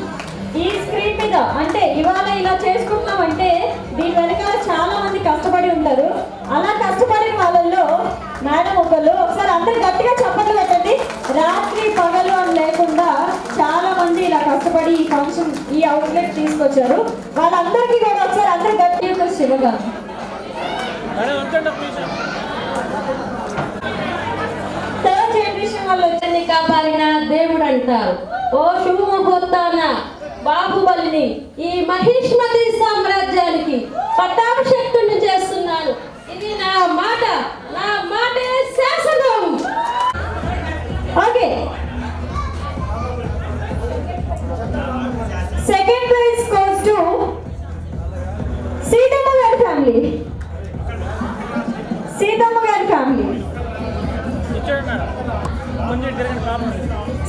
ఈ స్క్రీన్ మీద అంటే ఇవాళ ఇలా చేసుకుంటున్నాం అంటే దీని వెనకాల చాలా మంది కష్టపడి ఉంటారు. అలా కష్టపడిన వాళ్ళల్లో మేడం ఒకసారి అందరు గట్టిగా చప్పట్లు పెట్టండి. రాత్రి పగలు అని లేకుండా చాలా మంది ఇలా కష్టపడి ఈ ఫంక్షన్ ఈ అవుట్లెట్ తీసుకొచ్చారు. వాళ్ళందరికీ కూడా ఒకసారి అందరు గట్టిగా శివగా. థర్డ్ జనరేషన్ వాళ్ళు వచ్చి కాపాడిన దేవుడు అంటారు. ఓ శుభముహూర్తాన బాహుబలిని ఈ మహిష్మతి సామ్రాజ్యానికి పట్టాభిషేక్తుని చేస్తున్నాను. ఇది నా మాటే శాసనం. Okay, second prize goes to Seethamma గారి ఫ్యామిలీ. సీతమ్మ గారి ఫ్యామిలీ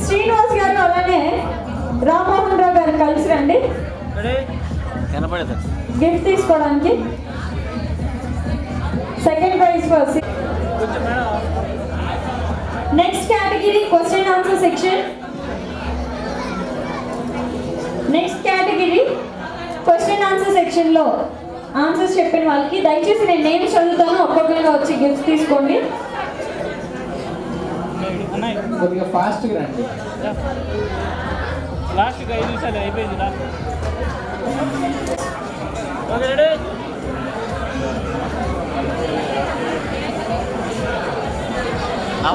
శ్రీనివాస్ గారు అలానే రామ్మోహన్ రావు గారు కలిసి రండి గిఫ్ట్ తీసుకోవడానికి. Second prize for next category question answer section. Next category question answer section లో ఆన్సర్స్ చెప్పిన వాళ్ళకి దయచేసి నేను నేమ్ చదువుతాను, ఒక్కొక్కరిగా వచ్చి గిఫ్ట్ తీసుకోండి. కొద్దిగా ఫాస్ట్గా రండి. లాస్ట్కి 5 నిమిషాలు అయిపోయింది. Last okay ready.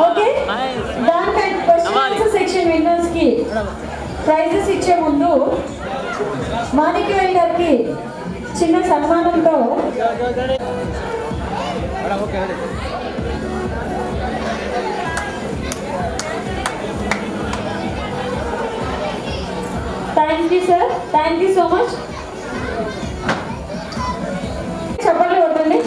ఓకే, దానిపై క్వశ్చన్ ఆన్సర్ సెక్షన్ విన్నర్స్ కి ప్రైజెస్ ఇచ్చే ముందు మాణిక్యవేల్ గారికి చిన్న సన్మానంతో okay ready. Thank you sir, thank you so much. చెప్పండి కొట్టండి.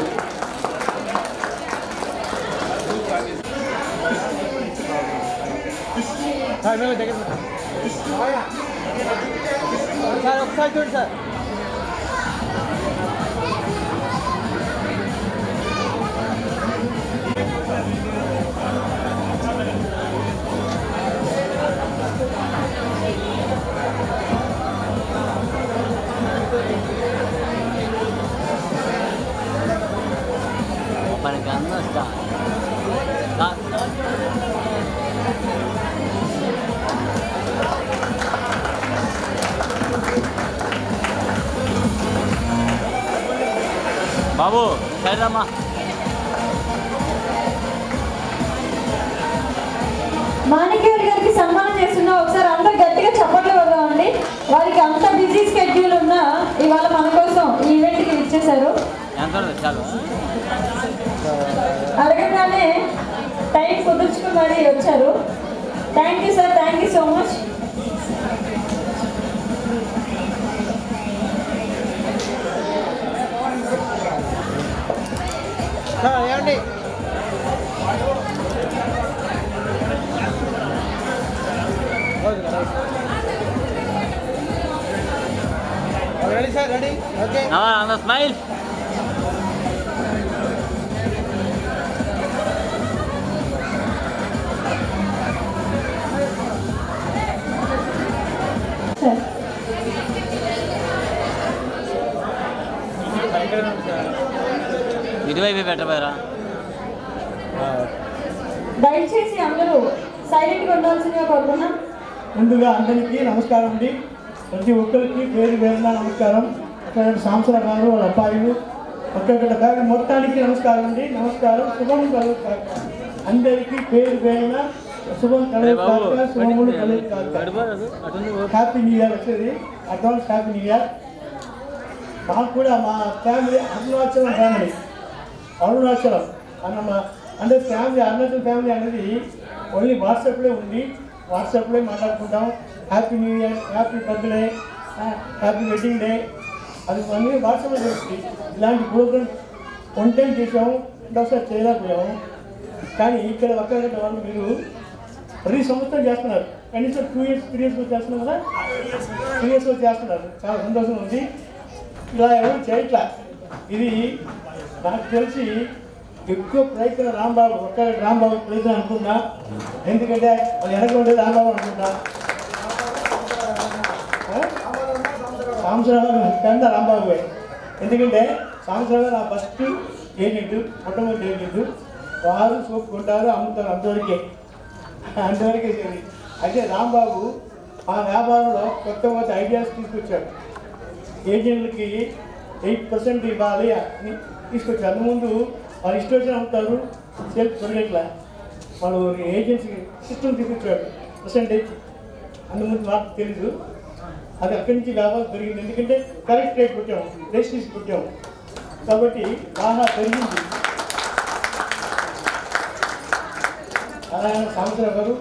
సార్ ఒకసారి చూడండి సార్. మనకి అన్న బాబు సైడ్ రమ్మా. మాణిక్యవతి గారికి సన్మానం చేస్తున్నా. ఒకసారి అందరు గట్టిగా చప్పట్లు కొడదామండి. వారికి అంత బిజీ స్కెడ్యూల్ ఉన్నా ఇవాళ మన కోసం ఈ ఈవెంట్కి ఇచ్చేశారు. ఎంత చాలు అడగగానే టైం కుదుర్చుకుని మరీ వచ్చారు. Thank you sir, thank you so much. ఏమండి ready sir, ready, okay. Smile. ఇటువైపు పెట్టబోయరా. దయచేసి అందరూ సైలెంట్గా ఉండాల్సిందిగా కోరుతున్నాం. ముందుగా అందరికీ నమస్కారం అండి. ప్రతి ఒక్కరికి పేరు పేరున నమస్కారం. అక్కడ సాంసరావు గారు వాళ్ళ అబ్బాయిలు ఒక్కొక్కటి మొత్తానికి నమస్కారం అండి. నమస్కారం. శుభం కలుగుతారు అందరికీ పేరు పేరున శుభం కలుగుతారు. శుభములు కలుగుతారు. హ్యాపీ న్యూ ఇయర్ వచ్చేది. Advance happy new year. మాకు కూడా మా ఫ్యామిలీ అరుణాచలం ఫ్యామిలీ, అరుణాచలం అన్న మా అంటే ఫ్యామిలీ, అరుణాచలం ఫ్యామిలీ అనేది ఓన్లీ వాట్సాప్లో ఉంది. వాట్సాప్లో మాట్లాడుకుంటాం. Happy new year, happy birthday, happy wedding day అది అన్నీ వాట్సాప్లో జరుగుతుంది. ఇలాంటి ప్రోగ్రామ్ వన్ టైం చేసాము, ఒకసారి చేయలేకపోయాము. కానీ ఇక్కడ ఒక్క వాళ్ళు మీరు ప్రతి సంవత్సరం చేస్తున్నారు. కనీసం 2 years 3 years చేస్తున్నారు కదా, 3 years చేస్తున్నారు. చాలా సంతోషం ఉంది. ఇలా ఎవరు చేయట్లా. ఇది నాకు తెలిసి ఎక్కువ ప్రయత్నం రాంబాబు, ఒక్క రాంబాబు ప్రయత్నం అనుకున్నా. ఎందుకంటే వాళ్ళు వెనక ఉండేది రాంబాబు అనుకుంటా. సాంసరావు కన్నా రాంబాబు. ఎందుకంటే సాంసరావు నా ఫస్ట్ ఏజెంట్, మొట్టమొదటి ఏజెంట్. వారు సోపు కొంటారు, అమ్ముతారు, అంతవరకే చేయండి. అయితే రాంబాబు ఆ వ్యాపారంలో కొత్త ఐడియాస్ తీసుకొచ్చాడు. ఏజెంట్లకి 8% ఇవ్వాలి అని తీసుకొచ్చారు. అంతకుముందు వాళ్ళు ఇష్టం వచ్చిన అమ్ముతారు, సేల్స్ పెరగట్లా. వాళ్ళు ఏజెన్సీ సిస్టమ్ తీసుకొచ్చాడు పర్సెంటేజ్. అంతకుముందు నాకు తెలీదు. అది అక్కడి నుంచి వ్యాపారం పెరిగింది. ఎందుకంటే కరెక్ట్ రేట్ కొట్టాము, రేట్ కొట్టాము కాబట్టి బాగా పెరిగింది. అలాగే సాంసరావు గారు,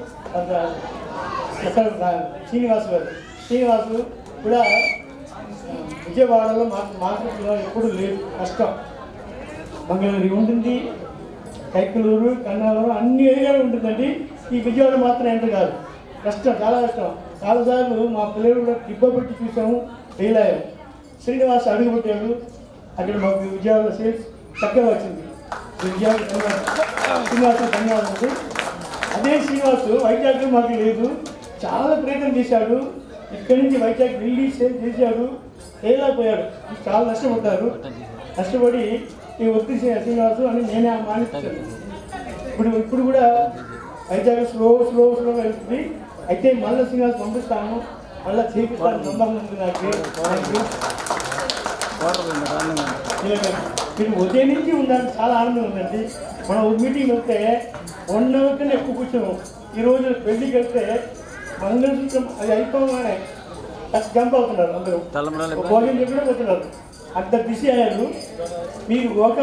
శ్రీనివాసు కూడా విజయవాడలో మార్కెట్లో ఎప్పుడు లేదు. కష్టం. మంగళగిరి ఉంటుంది, కైకలూరు, కన్నావరం అన్ని ఏరియాలు ఉంటుందండి. ఈ విజయవాడ మాత్రం ఎంత కాదు. కష్టం, చాలా కష్టం. చాలాసార్లు మా పిల్లలు కూడా డిబ్బ పెట్టి చూసాము, ఫెయిల్ అయ్యాము. శ్రీనివాస్ అడుగుపెట్టాడు. అక్కడ మాకు విజయవాడ సేల్స్ చక్కగా వచ్చింది. విజయవాడ శ్రీనివాస్ ధన్యవాదాలు. అదే శ్రీనివాస్ వైజాగ్లో మాకు లేదు. చాలా ప్రయత్నం చేశాడు. ఇక్కడి నుంచి వైజాగ్ వెళ్ళి సేల్ చేశాడు, ఫెయిల్ చాలా నష్టపడ్డారు. నష్టపడి ఈ వద్దు శ్రీనివాసు అని నేనే మానేస్తాను. ఇప్పుడు కూడా వైజాగ్ స్లోగా వెళ్తుంది. అయితే మళ్ళీ శ్రీనివాస్ పంపిస్తాను, మళ్ళీ చేపిస్తాను. సంబంధం ఉంది నాకు. మీరు ఉదయం నుంచి ఉండాలి. చాలా ఆనందం ఉందండి. మనం ఒక మీటింగ్ వెళ్తే 1 hour కన్నా ఎక్కువ కూర్చోము. ఈరోజు పెళ్లికి వెళ్తే మంగళసూత్రం అది అయిపోగానే జంప్ అవుతున్నారు అందరూ. భోజనం చెప్పినా పోతున్నారు. అంత బిజీ అయ్యారు. మీరు ఒక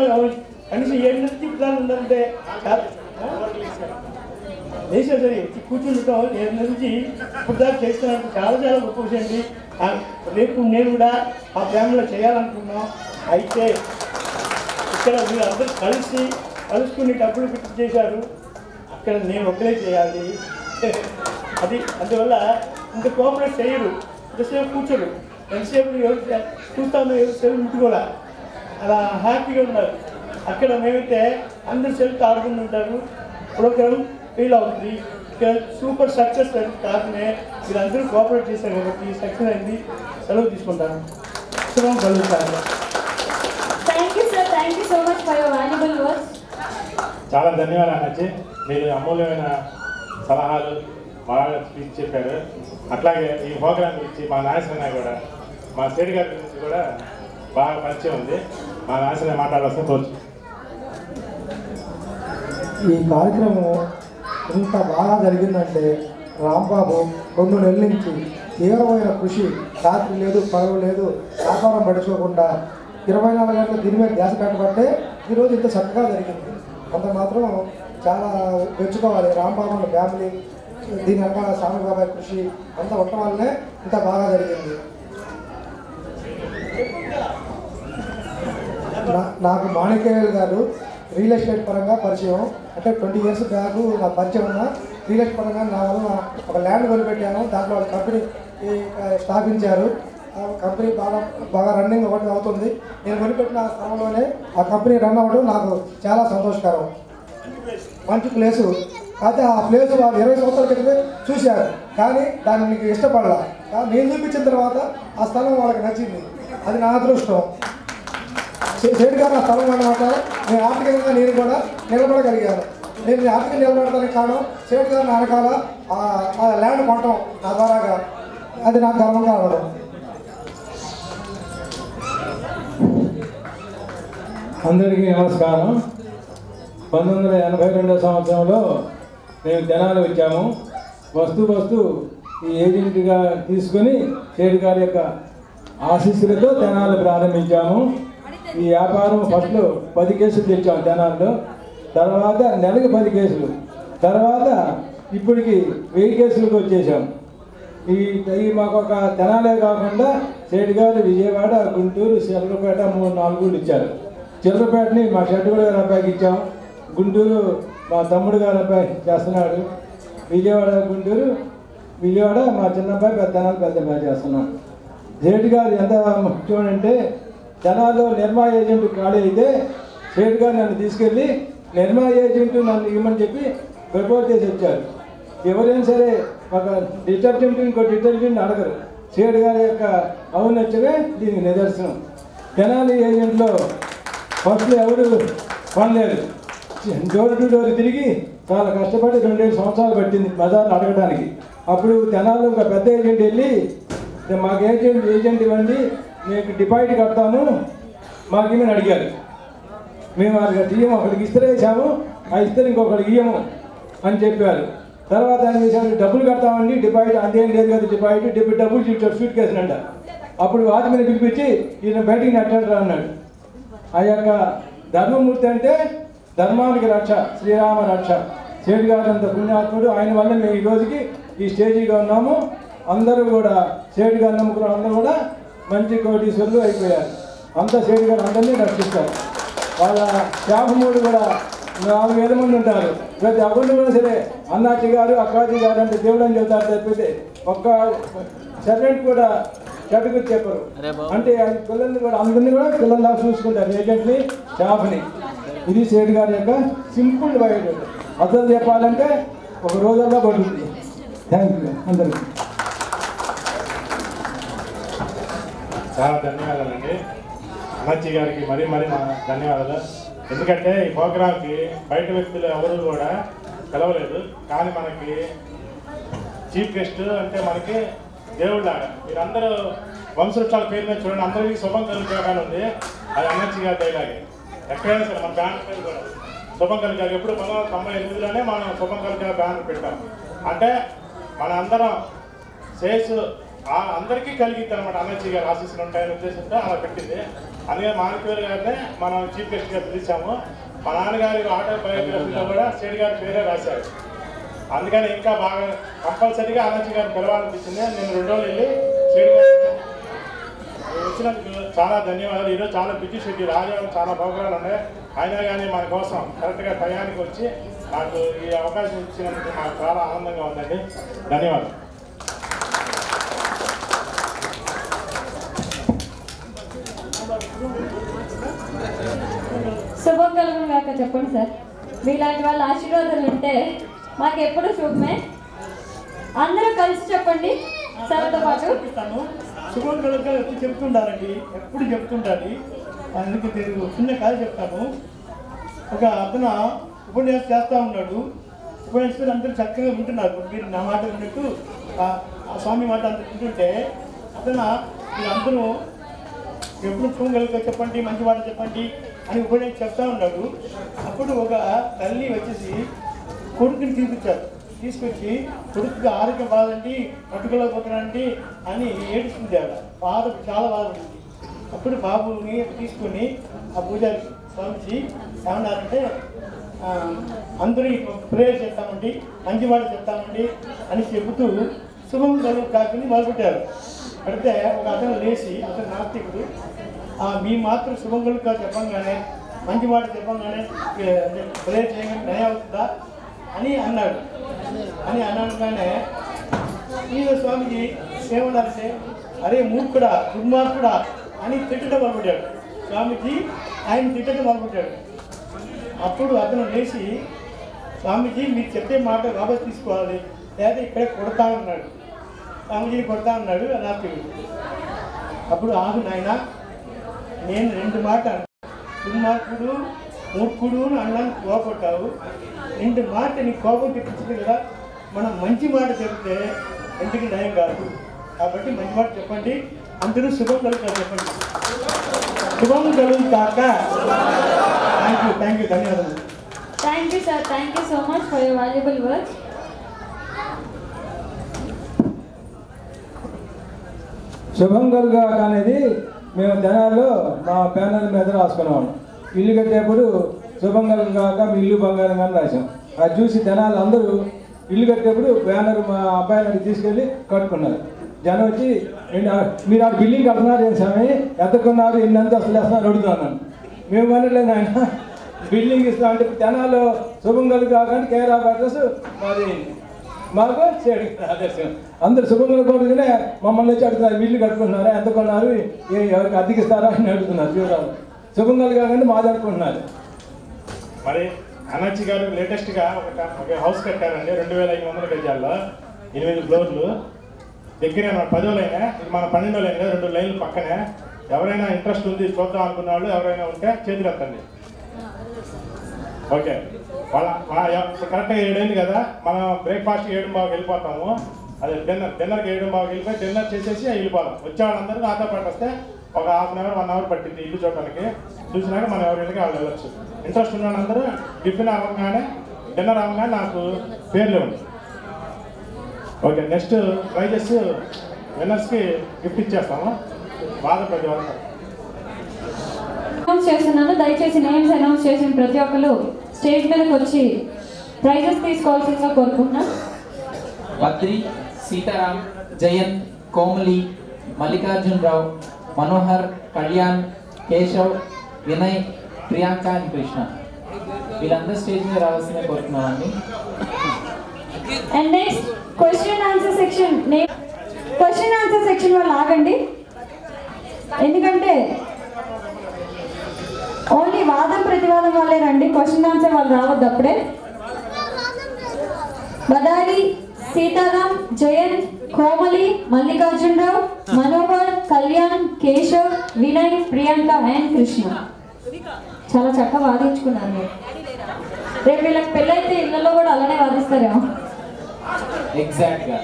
కనీసం 7 నుంచి ప్లాన్ ఉందంటే దేశం సరే కూర్చుంటాం. 7 నుంచి ఇప్పుడు దాకా చేస్తున్నట్టు చాలా గొప్ప విషయం అండి. రేపు నేను కూడా ఆ ఫ్యామిలీలో చేయాలనుకున్నాం. అయితే ఇక్కడ మీరు అందరూ కలుసుకుని డబ్బులు పెట్టి చేశారు. అక్కడ నేను ఒక్కరే చేయాలి. అది అందువల్ల ఇంత కోఆపరేట్ చేయరు. ఎంతసేపు కూర్చోరు. ఎంతసేపు ఎవరు చూస్తాను, ఎవరు సెల్ ముట్టుకోలే. అలా హ్యాపీగా ఉన్నారు. అక్కడ మేమైతే అందరూ సెల్ఫ్ ఆడుకుని ఉంటారు. ప్రోగ్రామ్ ఫీల్ అవుతుంది. ఇక్కడ సూపర్ సక్సెస్ కాకనే మీరందరూ కోఆపరేట్ చేశారు కాబట్టి సక్సెస్ అయింది. సెలవు తీసుకుంటాను. శుభం కలుగుతాను. చాలా ధన్యవాదాలు అన్నచ్చి. మీరు అమూల్యమైన సలహాలు బాగా స్పీచ్ చెప్పారు. అట్లాగే ఈ ప్రోగ్రాం గురించి మా నాయసన్న కూడా, మా స్టేట్ గారి గురించి కూడా బాగా పరిచయం ఉంది. మా ఆశని మాట్లాడాల్సిన కోరుచు. ఈ కార్యక్రమం ఇంత బాగా జరిగిందంటే రాంబాబు 2 నెలల నుంచి తీవ్రమైన కృషి, రాత్రి లేదు పగలు లేదు వ్యాపారం పడుకోకుండా 24 గంటలు దీని మీద ధ్యాస పెట్టబట్టే ఈరోజు ఇంత చక్కగా జరిగింది. అంత మాత్రం చాలా మెచ్చుకోవాలి రాంబాబు వాళ్ళ ఫ్యామిలీ. దీని వెనకాల స్వామి బాబాయ్ కృషి అంతా ఉండటం వల్లనే ఇంత బాగా జరిగింది. నాకు మాణిక్యవేల్ గారు రియల్ ఎస్టేట్ పరంగా పరిచయం, అంటే 20 years బ్యాక్ నా పరిచయం ఉన్న రియల్ ఎస్టేట్ పరంగా నా వల్ల ఒక ల్యాండ్ కొనిపెట్టాను. దాంట్లో వాళ్ళ కంపెనీ స్థాపించారు. ఆ కంపెనీ బాగా రన్నింగ్ ఒకటి అవుతుంది. నేను కొనిపెట్టిన క్రమంలోనే ఆ కంపెనీ రన్ అవ్వడం నాకు చాలా సంతోషకరం. మంచి ప్లేసు. అయితే ఆ ప్లేసు వాళ్ళు 20 సంవత్సరాల క్రితమే చూశారు, కానీ దాన్ని నీకు ఇష్టపడాల. నేను చూపించిన తర్వాత ఆ స్థలం వాళ్ళకి నచ్చింది. అది నా అదృష్టం. సేటు గారు ఆ స్థలం అన్నమాట. నేను ఆర్థికంగా నేను కూడా నిలబడగలిగాను. నేను ఆర్థికంగా నిలబడడానికి కారణం సేటు గారు నా వెనకాల ఆ ల్యాండ్ కొనటం నా ద్వారాగా. అది నాకు గర్వంగా అవడం. అందరికీ నమస్కారం. 1982 సంవత్సరంలో మేము తెనాలి వచ్చాము. వస్తూ ఈ ఏజెంట్గా తీసుకొని సేటు గారి యొక్క ఆశీస్సులతో తెనాలి ప్రారంభించాము. ఈ వ్యాపారం ఫస్ట్లో 10 కేసులు తెచ్చాము తెనాలిలో. తర్వాత నెలకు 10 కేసులు, తర్వాత ఇప్పటికి 1000 కేసులకు వచ్చేసాం. ఈ మాకు ఒక తెనాలే కాకుండా సేటు గారు విజయవాడ, గుంటూరు, చిల్లరపేట 3-4 ఊళ్ళు ఇచ్చారు. చిల్లరపేటని మా షెడ్యూల్ గారి అబ్బాయికి ఇచ్చాం. గుంటూరు మా తమ్ముడు గారి అబ్బాయి చేస్తున్నాడు. విజయవాడ మా చిన్నబ్బాయి పెద్ద అబ్బాయి చేస్తున్నాం. సేటు గారు ఎంత ముఖ్యమంటే తెనాల్లో నిర్మా ఏజెంట్ ఖాళీ అయితే సేటు గారు నన్ను తీసుకెళ్ళి నిర్మా ఏజెంట్ నన్ను ఇవ్వమని చెప్పి ప్రపోజ్ చేసి వచ్చారు. ఎవరైనా సరే ఒక డిటర్జెంట్ ఇంకో డిటర్జెంట్ అడగరు. సేటు గారి యొక్క ఔన్నత్యమే దీనికి నిదర్శనం. తెనాలి ఏజెంట్లో ఫస్ట్లో ఎవరు కొనలేదు. డోర్ టు డోర్ తిరిగి చాలా కష్టపడి 2-7 సంవత్సరాలు పట్టింది బజార్లు అడగడానికి. అప్పుడు తెనాల్లో ఒక పెద్ద ఏజెంట్ వెళ్ళి మాకు ఏజెంట్ ఇవ్వండి, మీకు డిపాజిట్ కడతాము మాకు ఏమని అడిగారు. మేము వాళ్ళకి ఇయ్యము, ఒకరికి ఇస్తే వేసాము, ఆ ఇస్తే ఇంకొకరికి ఇయ్యము అని చెప్పారు. తర్వాత ఆయన చేశారు, డబ్బులు కడతామండి, డిపాజిట్ అంతేం లేదు కదా, డిపాజిట్ డబ్బులు చూపించారు సూట్ కేసునంట. అప్పుడు వాచ్మెన్ పిలిపించి ఈయన బయటికి నెట్టంటారు అన్నాడు. ఆ యొక్క ధర్మమూర్తి అంటే ధర్మానికి రక్ష, శ్రీరామ రక్ష. సేటు గారు అంత పుణ్యాత్ముడు. ఆయన వల్ల మేము ఈ రోజుకి ఈ స్టేజీగా ఉన్నాము. అందరూ కూడా సేటు గారు నమ్ముకున్న అందరూ కూడా మంచి కోటీశ్వరులు అయిపోయారు. అంతా సేటు గారు అందరినీ రక్షిస్తారు. వాళ్ళ శాపమూడు కూడా 4000 మంది ఉంటారు. ప్రతి అవ్వండి కూడా సరే అన్నాచి గారు, అక్కాజీ గారు అంటే దేవుడు అని చెబుతారు తప్పితే ఒక్క సర్వెంట్ కూడా చెట్టుకు చెప్పరు. అంటే పిల్లల్ని కూడా అందరినీ కూడా పిల్లల్లా చూసుకుంటారు, ఏజెంట్ని, స్టాఫ్ని. ఇది సేటు గారి యొక్క సింపుల్ వైడ్. అసలు చెప్పాలంటే ఒక రోజుల్లో పడుతుంది. థ్యాంక్ యూ అందరికీ. చాలా ధన్యవాదాలండి అన్నాచి గారికి. మరీ మా ధన్యవాదాలు. ఎందుకంటే ఈ ప్రోగ్రాంకి బయట వ్యక్తులు ఎవరు కూడా పిలవలేదు, కానీ మనకి చీఫ్ గెస్ట్ అంటే మనకి దేవుళ్ళలాగా. మీరందరూ వంశవృక్షాల పేరు మీద చూడండి, అందరికీ శుభం కలుగుతాగానే ఉంది. అది అన్నాచి గారి డైలాగే. ఎక్కడైనా సరే మన బ్యానర్ పేరు కూడా శుభం కలిగారు. ఎప్పుడు 1998లోనే మనం శుభం కలిగా బ్యానర్ పెట్టాం. అంటే మన అందరం సేస్ అందరికీ కలిగిద్ది అనమాట. అన్నాచి గారు ఆశీస్సులు ఉంటాయనే ఉద్దేశంతో అలా పెట్టింది. అందుకే మాణిక్యవేల్ గారినే మనం చీఫ్ గెస్ట్గా పిలిచాము. మా నాన్నగారి ఆటోబయోగ్రఫీలో కూడా సేటు గారి పేరే రాశారు. అందుకని ఇంకా బాగా కంపల్సరీగా అన్నాచి గారిని పిలవాలనిపించింది. నేను 2 రోజులు వెళ్ళి సేటు గారు వచ్చినందుకు చాలా ధన్యవాదాలు. ఈరోజు చాలా బిజీ షెడ్యూల్, ఆదివారం చాలా ప్రోగ్రాలు ఉన్నాయి. అయినా కానీ మన కోసం కరెక్ట్గా టయానికి వచ్చి నాకు ఈ అవకాశం ఇచ్చినందుకు నాకు చాలా ఆనందంగా ఉందండి. ధన్యవాదాలు. శుభం కలుగును గాక. చెప్పండి సార్. మీలాంటి వాళ్ళ ఆశీర్వాదాలు ఉంటే మాకు ఎప్పుడు శుభమే. అందరూ కలిసి చెప్పండి సార్తో పాటు. శుభం కలుగుగా ఎప్పుడు చెప్తుంటారండి, ఎప్పుడు చెప్తుంటారు. అందుకే తెలుగు చిన్న కథ చెప్తాను. ఒక అతను ఉపన్యాసం చేస్తూ ఉన్నాడు. ఉపన్యాసం అందరూ చక్కగా వింటున్నారు. మీరు నా మాట విన్నట్టు ఆ స్వామి మాట అందరూ వింటుంటే అతను మీరందరూ ఎప్పుడు చూడగలుగుతా చెప్పండి, మంచి మాట చెప్పండి అని ఉపయోగించి చెప్తా ఉన్నాడు. అప్పుడు ఒక తల్లి వచ్చేసి కొడుకుని తీసుకొచ్చి కొడుకుకి ఆరోగ్యం బాధండి, పట్టుకోలేకపోతున్నానండి అని ఏడుస్తుంది. బాధ చాలా బాధపడింది. అప్పుడు బాబుని తీసుకొని ఆ పూజారి స్వామిజీ ఏమన్నారంటే, అందరూ ప్రేయర్ చేస్తామండి, మంచి మాట చెప్తామండి అని చెబుతూ శుభం కలుగు కాకుని మొదలుపెట్టారు. పడితే ఒక అతను లేచి, అతను నాస్తికుడు, మీ మాత్రం శుభం కలుగు కాదు చెప్పంగానే, మంచి మాట చెప్పంగానే ప్రేయర్ చేయగానే నయం అవుతుందా అని అన్నాడు. అని అనగానే ఈ స్వామిజీ ఏమన్నారంటే, అరే మూర్ఖుడా, దుర్మార్గుడా అని తిట్టడం మొదలుపెట్టాడు. స్వామిజీ ఆయన తిట్టడం మొదలుపెట్టాడు. అప్పుడు అతను లేచి, స్వామిజీ మీరు చెప్పే మాట వాపస్ తీసుకోవాలి, లేదా ఇక్కడే కొడతా ఉన్నాడు. స్వామిజీని కొడతా ఉన్నాడు నాస్తికుడు. అప్పుడు ఆగు నాయన, నేను 2 మాట దుర్మార్గుడు మూర్ఖుడు అని అన్నాను, కోపట్టావు. 2 మాట నీ కోపం తెప్పించింది కదా, మనం మంచి మాట చెప్తే ఎందుకు నయం కాదు. కాబట్టి మంచి మాట చెప్పండి, అందరూ శుభం కలుగుతారు చెప్పండి. శుభం కలుగు కాక. థ్యాంక్ యూ ధన్యవాదాలు. Thank you, sir. Thank you so much for your valuable words. శుభం కలుగాక అనేది మేము జనాల్లో మా ప్యానల్ మీద రాసుకున్నాము. ఇల్లు కట్టేప్పుడు శుభం కలుగాక మీ ఇల్లు బంగారం అని రాసాం. అది చూసి జనాలు అందరూ ఇల్లు కట్టేప్పుడు బ్యానర్ మా అబ్బాయిని తీసుకెళ్ళి కట్టుకున్నారు. జనం వచ్చి మీరు ఆ బిల్డింగ్ కడుతున్నారు ఏం స్వామి, ఎంత కొన్నారు, ఎన్ని అంతస్తులు వేస్తున్నారు అడుగుతున్నాను. మేము అనలేదు ఆయన, బిల్డింగ్ ఇస్తాం అంటే జనాలు శుభం కలుగాకంటే కేరళ అడ్రస్ మాది, మాకు ఆదర్శం. అందరు శుభం కలుగునే మమ్మల్ని వచ్చి అడుగుతున్నారు, ఇల్లు కట్టుకుంటున్నారా, ఎంత కొన్నారు, ఎవరికి అద్దెకిస్తారా అని అడుగుతున్నారు. చూడాలి శుభం కలుగాకంటే మాది అనుకుంటున్నారు. మరి అనాచి గారు లేటెస్ట్గా ఒక హౌస్ కట్టారండి 2500 గజాల్లో, 8 ఫ్లోర్లు. దగ్గర 10 లైనా, ఇది మన 12 లైన్, 2 లైన్లు పక్కనే. ఎవరైనా ఇంట్రెస్ట్ ఉంది చూద్దాం అనుకున్న వాళ్ళు ఎవరైనా ఉంటే చేతులు ఎత్తండి. ఓకే, కరెక్ట్గా 7 అయింది కదా, మనం బ్రేక్ఫాస్ట్ 7:15 వెళ్ళిపోతాము. అదే డిన్నర్కి 7:15 వెళ్ళిపోయి డిన్నర్ చేసేసి వెళ్ళిపోదాం. వచ్చే వాళ్ళందరూ నాతో పాటు వస్తే ఒక ½ అవర్ 1 అవర్ పట్టింది ఇల్లు చూడడానికి. చూసినాక మనం ఎవరికి వాళ్ళు వెళ్ళొచ్చు. ఇంట్రెస్ట్ ఉన్న వాళ్ళందరూ టిఫిన్ అవ్వగానే, డిన్నర్ అవ్వగానే నాకు పేర్లు ఇవ్వండి. ఓకే, నెక్స్ట్ ప్రైజెస్ విన్నర్స్కి గిఫ్ట్ ఇచ్చేస్తాము. బాధపడి వాళ్ళు అనౌన్స్ చేస్తున్నాను. దయచేసి నేమ్స్ అనౌన్స్ చేసిన ప్రతి ఒక్కరు స్టేజ్ మీదకి వచ్చి ప్రైజెస్ తీసుకోవాల్సిందిగా కోరుకుంటున్నాం. బద్రి, సీతారాం, జయంత్, కోమలి, మల్లికార్జున్ రావు, మనోహర్, కళ్యాణ్, కేశవ్, వినయ్, ప్రియాంక అండ్ కృష్ణ, వీళ్ళందరూ స్టేజ్ మీద రావాల్సిందే కోరుతున్నామండి. And next question answer section. Question answer section వాళ్ళు ఆగండి, ఎందుకంటే ఓన్లీ వాదం ప్రతివాదం వాళ్ళే రండి, క్వశ్చన్ ఆన్సర్ వాళ్ళు రావద్దు అప్పుడే. బదారి, సీతారాం, జయంత్, కోమలి, మల్లికార్జున్ రావు, మనోహర్, కళ్యాణ్, కేశవ్, వినయ్, ప్రియాంక అండ్ కృష్ణ చాలా చక్కగా వాదించుకున్నారు మీరు. రేపు వీళ్ళకి పెళ్ళైతే ఇళ్లలో కూడా అలానే వాదిస్తారేమో. ఎగ్జాక్ట్గా.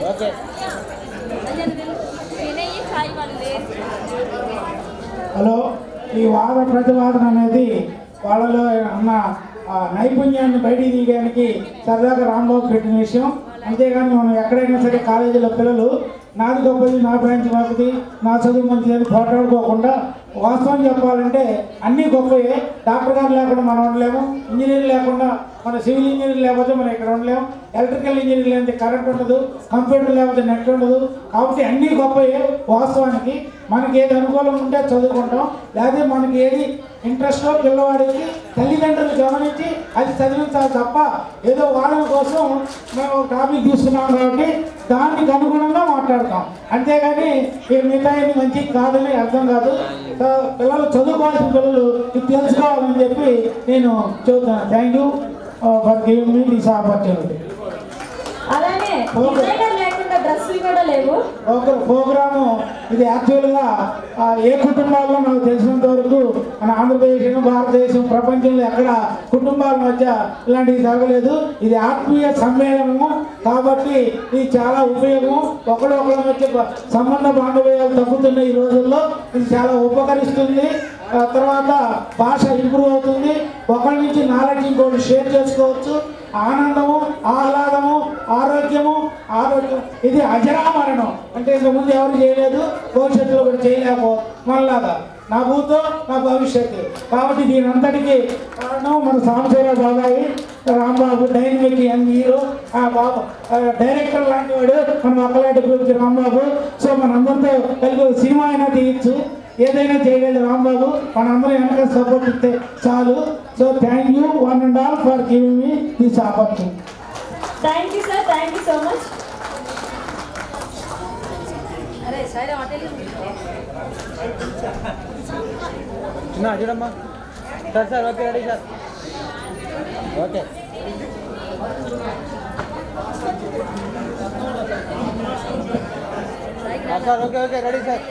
ఓకే, హలో, ఈ వాద ప్రతివాదన అనేది వాళ్ళలో ఉన్న నైపుణ్యాన్ని బయటికి తీయడానికి సరదాగా రాంబాబు పెట్టిన విషయం. అంతేగాని మనం ఎక్కడైనా సరే కాలేజీలో పిల్లలు నాది గొప్పది, నా బ్రాంచ్ గొప్పది, నా చదువు మంచిది అని పోటాడుకోకుండా వాస్తవం చెప్పాలంటే అన్నీ గొప్పయే. డాక్టర్ గారు లేకుండా మనం ఉండలేము, ఇంజనీర్ లేకుండా మన సివిల్ ఇంజనీర్ లేకపోతే మనం ఇక్కడ ఉండలేము, ఎలక్ట్రికల్ ఇంజనీర్ లేకపోతే కరెంట్ ఉండదు, కంప్యూటర్ లేకపోతే నెట్ ఉండదు. కాబట్టి అన్నీ గొప్పయే. వాస్తవానికి మనకి ఏది అనుకూలం ఉంటే చదువుకుంటాం, లేకపోతే మనకి ఏది ఇంట్రెస్ట్లో పిల్లవాడికి తల్లిదండ్రులు గమనించి అది చదివించాలి తప్ప ఏదో వాళ్ళ కోసం మేము ఒక టాపిక్ తీసుకున్నాం కాబట్టి దానికి అనుగుణంగా మాట్లాడతాం. అంతేగాని ఈ మిగతా మంచిది కాదని అర్థం కాదు. పిల్లలు చదువుకోవాల్సిన పిల్లలు ఇది తెలుసుకోవాలని చెప్పి నేను చెబుతున్నాను. Thank you for giving me this opportunity. అలానే డిజైనర్ లేకుండా డ్రెస్సులు కూడా లేవు. లేవు. ఒక ప్రోగ్రాము ఇది యాక్చువల్గా ఏ కుటుంబాల్లో నాకు తెలిసినంత వరకు మన ఆంధ్రప్రదేశ్, భారతదేశం, ప్రపంచంలో ఎక్కడ కుటుంబాల మధ్య ఇలాంటివి జరగలేదు. ఇది ఆత్మీయ సమ్మేళనము కాబట్టి ఇది చాలా ఉపయోగం. ఒకళ్ళ మధ్య సంబంధ బాంధవ్యాలు తగ్గుతున్న ఈ రోజుల్లో ఇది చాలా ఉపకరిస్తుంది. తర్వాత భాష ఇంప్రూవ్ అవుతుంది. ఒకరి నుంచి నాలెడ్జ్ ఇంకోటి షేర్ చేసుకోవచ్చు. ఆనందము, ఆహ్లాదము, ఆరోగ్యం ఇది అజరామరణం. అంటే ఇంతకుముందు ఎవరు చేయలేదు, భవిష్యత్తులో కూడా చేయలేకపో మనలాగా నా భూతో నా భవిష్యత్తు. కాబట్టి దీని అంతటికీ కారణం మన సాంబశివరావు బాబాయి, రాంబాబు డైనమిక్ యంగ్ హీరో, ఆ బాబు డైరెక్టర్ లాంటి వాడు మన మక్కలాంటి గ్రూప్కి రాంబాబు. సో మనందరితో కలిపి సినిమా అయినా తీయచ్చు, ఏదైనా చేయలేదు రాంబాబు. మనందరం వెనక సపోర్ట్ ఇస్తే చాలు. So thank you one and all for giving me this opportunity. Thank you sir, thank you so much. చూడమ్మా sir. Sir okay, ready sir. Okay sir. Okay okay, ready sir.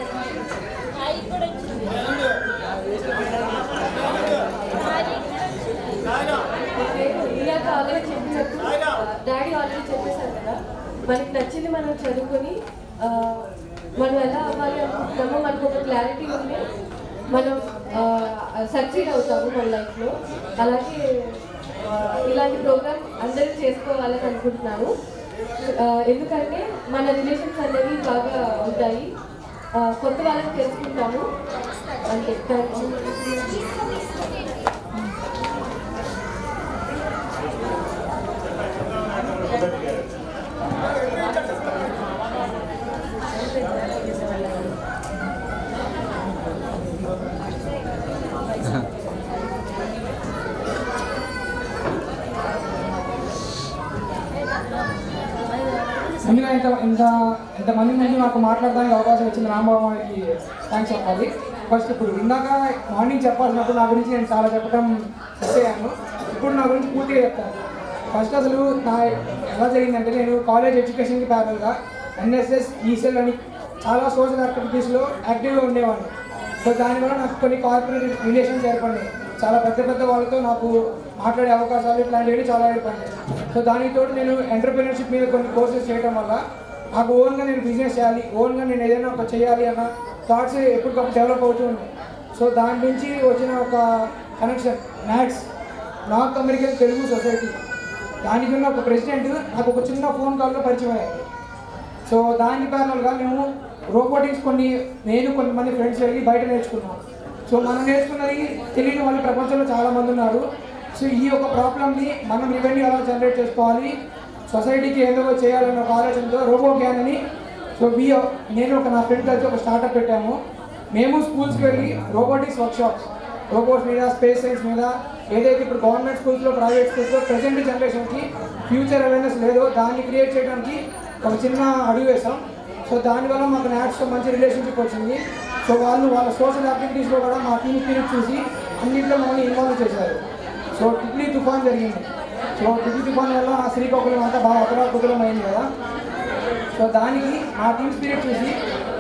ఇందాక ఆల్రెడీ చెప్పినట్టు daddy already చెప్పేశారు కదా, మనకి నచ్చింది మనం చదువుకొని మనం ఎలా అవ్వాలి అనుకుంటున్నామో మనకు ఒక క్లారిటీ ఉంటే మనం సక్సీడ్ అవుతాము మన లైఫ్లో. అలాగే ఇలాంటి ప్రోగ్రామ్ అందరూ చేసుకోవాలని అనుకుంటున్నాను. ఎందుకంటే మన రిలేషన్స్ అనేవి బాగా ఉంటాయి, కొత్త వాళ్ళని తెలుసుకుంటాము. అంటే ముందుగా ఇంతమంది ముందు నాకు మాట్లాడడానికి అవకాశం ఇచ్చింది రాంబాబుకి థ్యాంక్స్ చెప్పాలి. ఫస్ట్ ఇప్పుడు ఇందాక మార్నింగ్ చెప్పాల్సినప్పుడు నా గురించి నేను చాలా చెప్పడం మిస్ అయ్యాను. ఇప్పుడు నా గురించి పూర్తిగా చెప్తాను. ఫస్ట్ అసలు నా ఎలా జరిగిందంటే, నేను కాలేజ్ ఎడ్యుకేషన్కి ప్యారల్గా ఎన్ఎస్ఎస్, ఈసెల్ అని చాలా సోషల్ యాక్టివిటీస్లో యాక్టివ్గా ఉండేవాడిని. సో దానివల్ల నాకు కొన్ని కార్పొరేట్ రిలేషన్స్ ఏర్పడినాయి. చాలా పెద్ద వాళ్ళతో నాకు మాట్లాడే అవకాశాలు ఇట్లాంటివి చాలా ఏర్పడినాయి. సో దానితో నేను ఎంటర్‌ప్రెన్యూర్‌షిప్ మీద కొన్ని కోర్సెస్ చేయడం వల్ల నాకు ఓన్గా నేను బిజినెస్ చేయాలి, ఓన్గా నేను ఏదైనా ఒక చేయాలి అన్న థాట్స్ ఎప్పటికప్పుడు డెవలప్ అవుతూ ఉన్నాయి. సో దాని నుంచి వచ్చిన ఒక connection NATS, north American Telugu society, దానికి ఉన్న ఒక ప్రెసిడెంట్ నాకు ఒక చిన్న ఫోన్ కాల్లో పరిచయం అయ్యారు. సో దాని ప్యారల్గా మేము రోబోటిక్స్ నేను కొంతమంది ఫ్రెండ్స్ వెళ్ళి బయట నేర్చుకున్నాం. సో మనం నేర్చుకున్నది తెలియని వాళ్ళు ప్రపంచంలో చాలామంది ఉన్నారు. సో ఈ యొక్క ప్రాబ్లమ్ని మనం రెవెన్యూ ఎలా జనరేట్ చేసుకోవాలి, సొసైటీకి ఏదో చేయాలన్న ఒక ఆలోచనతో రోబో గ్యాన్ అని నేను నా ఫ్రెండ్ కలిసి ఒక స్టార్టప్ పెట్టాము. మేము స్కూల్స్కి వెళ్ళి రోబోటిక్స్ వర్క్షాప్స్, రోబోట్స్ మీద, స్పేస్ సైన్స్ మీద, ఏదైతే ఇప్పుడు గవర్నమెంట్ స్కూల్స్లో, ప్రైవేట్ స్కూల్స్లో ప్రజెంట్ జనరేషన్కి ఫ్యూచర్ అవేర్నెస్ లేదో దాన్ని క్రియేట్ చేయడానికి ఒక చిన్న అడుగు వేసాం. సో దానివల్ల మాకు నాట్స్తో మంచి రిలేషన్షిప్ వచ్చింది. సో వాళ్ళ సోషల్ యాక్టివిటీస్లో కూడా మా టీమ్ స్పిరిట్ చూసి అన్నింటిలో మమ్మల్ని ఇన్వాల్వ్ చేశారు. సో టిట్లీ తుఫాన్ జరిగింది. సో టిట్లీ తుఫాన్ వల్ల ఆ శ్రీకాకుళం అంతా బాగా అతలాకుతలం అయింది కదా. సో దానికి మా టీమ్ స్పిరిట్ చూసి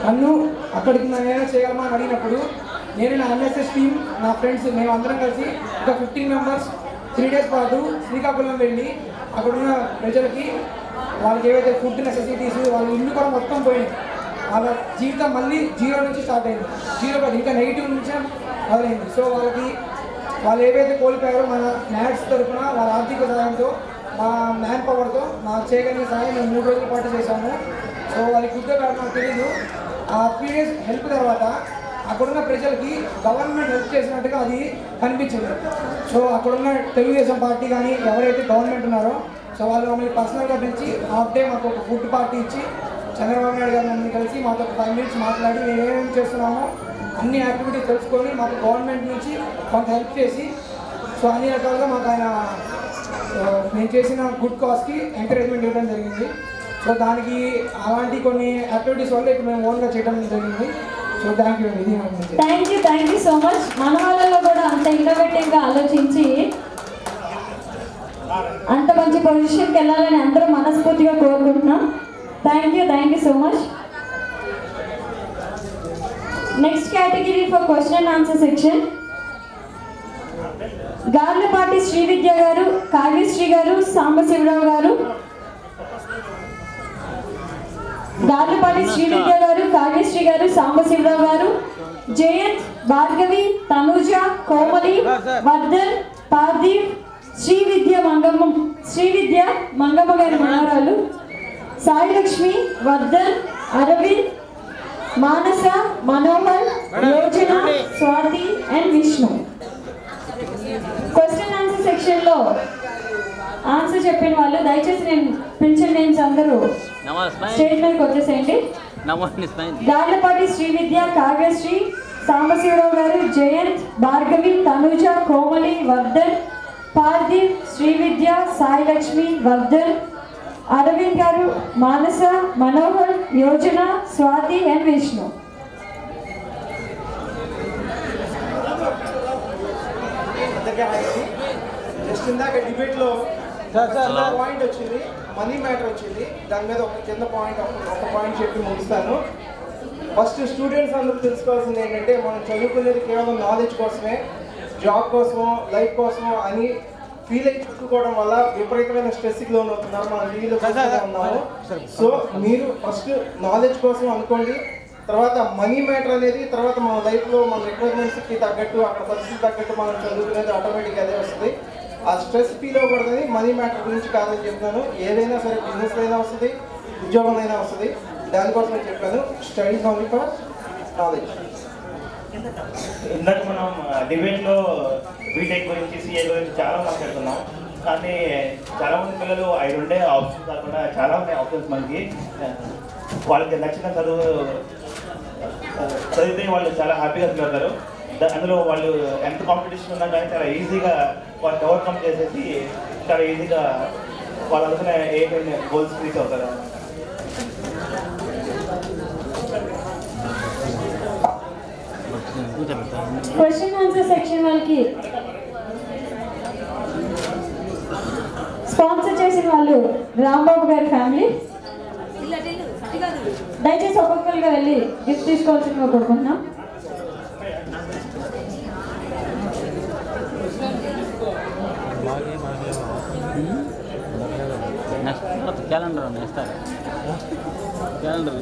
నన్ను అక్కడికి ఏమైనా చేయగలమా అని అడిగినప్పుడు నేను నా ఎన్ఎస్ఎస్ టీమ్, నా ఫ్రెండ్స్, మేము అందరం కలిసి ఒక 15 మెంబర్స్ 3 డేస్ పాటు శ్రీకాకుళం వెళ్ళి అక్కడున్న ప్రజలకి వాళ్ళకి ఏవైతే ఫుడ్ నెసెసిటీస్, వాళ్ళ ఇల్లు కూడా మొత్తం పోయినాయి. వాళ్ళ జీవితం మళ్ళీ 0 నుంచి స్టార్ట్ అయింది. 0 కాదు, ఇంకా నెగిటివ్ నుంచి మొదలైంది. సో వాళ్ళు ఏవైతే కోల్పోయారో మన మ్యాథ్స్ తరఫున వాళ్ళ ఆర్థిక సహాయంతో, మా మ్యాన్ పవర్తో నాకు చేయగలిగిన సహాయం మేము 3 రోజుల పాటు చేశాము. సో వాళ్ళకి గుర్తు నాకు తెలీదు. ఆ 3 డేస్ హెల్ప్ తర్వాత అక్కడున్న ప్రజలకి గవర్నమెంట్ హెల్ప్ చేసినట్టుగా అది కనిపించింది. సో అక్కడున్న తెలుగుదేశం పార్టీ కానీ ఎవరైతే గవర్నమెంట్ ఉన్నారో సో వాళ్ళు మమ్మల్ని పర్సనల్గా పిలిచి హాఫ్ డే మాకు ఒక ఫుడ్ పార్టీ ఇచ్చి, చంద్రబాబు నాయుడు గారు మమ్మల్ని కలిసి మాతో ఒక 5 మినిట్స్ మాట్లాడి మేము ఏమేమి చేస్తున్నామో అన్ని యాక్టివిటీస్ తెలుసుకొని మాకు గవర్నమెంట్ నుంచి కొంత హెల్ప్ చేసి, సో అన్ని రకాలుగా మాకు ఆయన నేను చేసిన గుడ్ కాజ్కి ఎంకరేజ్మెంట్ ఇవ్వడం జరిగింది. సో దానికి అలాంటి కొన్ని యాక్టివిటీస్ వల్ల ఇప్పుడు మేము ఓన్గా చేయడం జరిగింది. సో థ్యాంక్ యూ అండి. Thank you so much. మన వాళ్ళలో కూడా అంత ఇన్నోవేటివ్గా ఆలోచించి అంత మంచి పొజిషన్కి వెళ్ళాలని అందరూ మనస్ఫూర్తిగా కోరుకుంటున్నాం. Thank you so much. Next category for question and answer section. Garlapati Sri Vidya గారు, కావ్యశ్రీ గారు, సాంబశివరావు గారు. గార్లపాటి శ్రీ విద్య గారు, కావ్యశ్రీ గారు, సాంబశివరావు గారు, జయంత్, భార్గవి, తనుజ, కోమలి, వర్ధన్, పార్థివ్, శ్రీ విద్య మంగమ్మ గారి మనవరాలు, Sailakshmi, Vardhan, Aravind, Manasa, Manohar, Yojana, Swathi and Vishnu. Question answer section లో ఆన్సర్ చెప్పిన వాళ్ళు దయచేసి నేను పిలిచిన నేమ్స్ అందరూ స్టేజ్ మీదకి వచ్చేసేయండి. గార్లపాటి శ్రీ విద్య, కావ్యశ్రీ, సాంబశివరావు గారు, జయంత్, భార్గవి, తనుజ, కోమలి, వర్ధన్, పార్థివ్, శ్రీ విద్య, సాయిలక్ష్మి, వర్ధన్, అరవింద్ గారు, మానస, మనోహర్, యోజన, స్వాతి అండ్ విష్ణు. జస్ట్ ఇందాక డిబేట్లో పాయింట్ వచ్చింది, మనీ మ్యాటర్ వచ్చింది. దాని మీద ఒక కింద పాయింట్ ఒక పాయింట్ చెప్పి ముగిస్తాను. ఫస్ట్ స్టూడెంట్స్ అందరూ తెలుసుకోవాల్సింది ఏంటంటే, మనం చదువుకునేది కేవలం నాలెడ్జ్ కోసమే, జాబ్ కోసమో లైఫ్ కోసమో అని ఫీల్ అయి చుట్టుకోవడం వల్ల విపరీతమైన స్ట్రెస్కి లోన్ అవుతున్నారు. మనం టీవీలో ఉన్నాము. సో మీరు ఫస్ట్ నాలెడ్జ్ కోసం అనుకోండి, తర్వాత మనీ మ్యాటర్ అనేది తర్వాత మన లైఫ్లో మన రిక్వైర్మెంట్స్కి తగ్గట్టు అక్కడ పరిస్థితి తగ్గట్టు మనం చదువుకునేది ఆటోమేటిక్గా అదే వస్తుంది. ఆ స్ట్రెస్ ఫీల్ అవ్వకూడదని మనీ మ్యాటర్ గురించి కాదని చెప్తాను. ఏదైనా సరే బిజినెస్ అయినా వస్తుంది, ఉద్యోగం అయినా వస్తుంది, దానికోసమే చెప్పాను. Studies only for knowledge. ఇందాక మనం డిబేట్లో బీటెక్ గురించి, సిఏ గురించి చాలా మాట్లాడుతున్నాం. కానీ చాలామంది పిల్లలు అవి ఉండే ఆప్షన్స్ కాకుండా చాలా ఉన్నాయి ఆప్షన్స్ మనకి. వాళ్ళకి నచ్చిన చదివితే వాళ్ళు చాలా హ్యాపీగా ఫీల్ అవుతారు. అందులో వాళ్ళు ఎంత కాంపిటీషన్ ఉన్నా కానీ చాలా ఈజీగా వాళ్ళకి ఓవర్కమ్ చేసేసి చాలా ఈజీగా వాళ్ళు అనుకునే ఏదైనా గోల్స్ రీచ్ అవుతారు. క్వశ్చన్ ఆన్సర్ సెక్షన్ వాళ్ళకి స్పాన్సర్ చేసిన వాళ్ళు రాంబాబు గారి ఫ్యామిలీ. దయచేసి ఒక్కొక్కరుగా వెళ్ళి గిఫ్ట్ తీసుకోవాల్సిందిగా కోరుకుంటున్నాం. క్యాలెండర్ నేస్తారు. క్యాలెండర్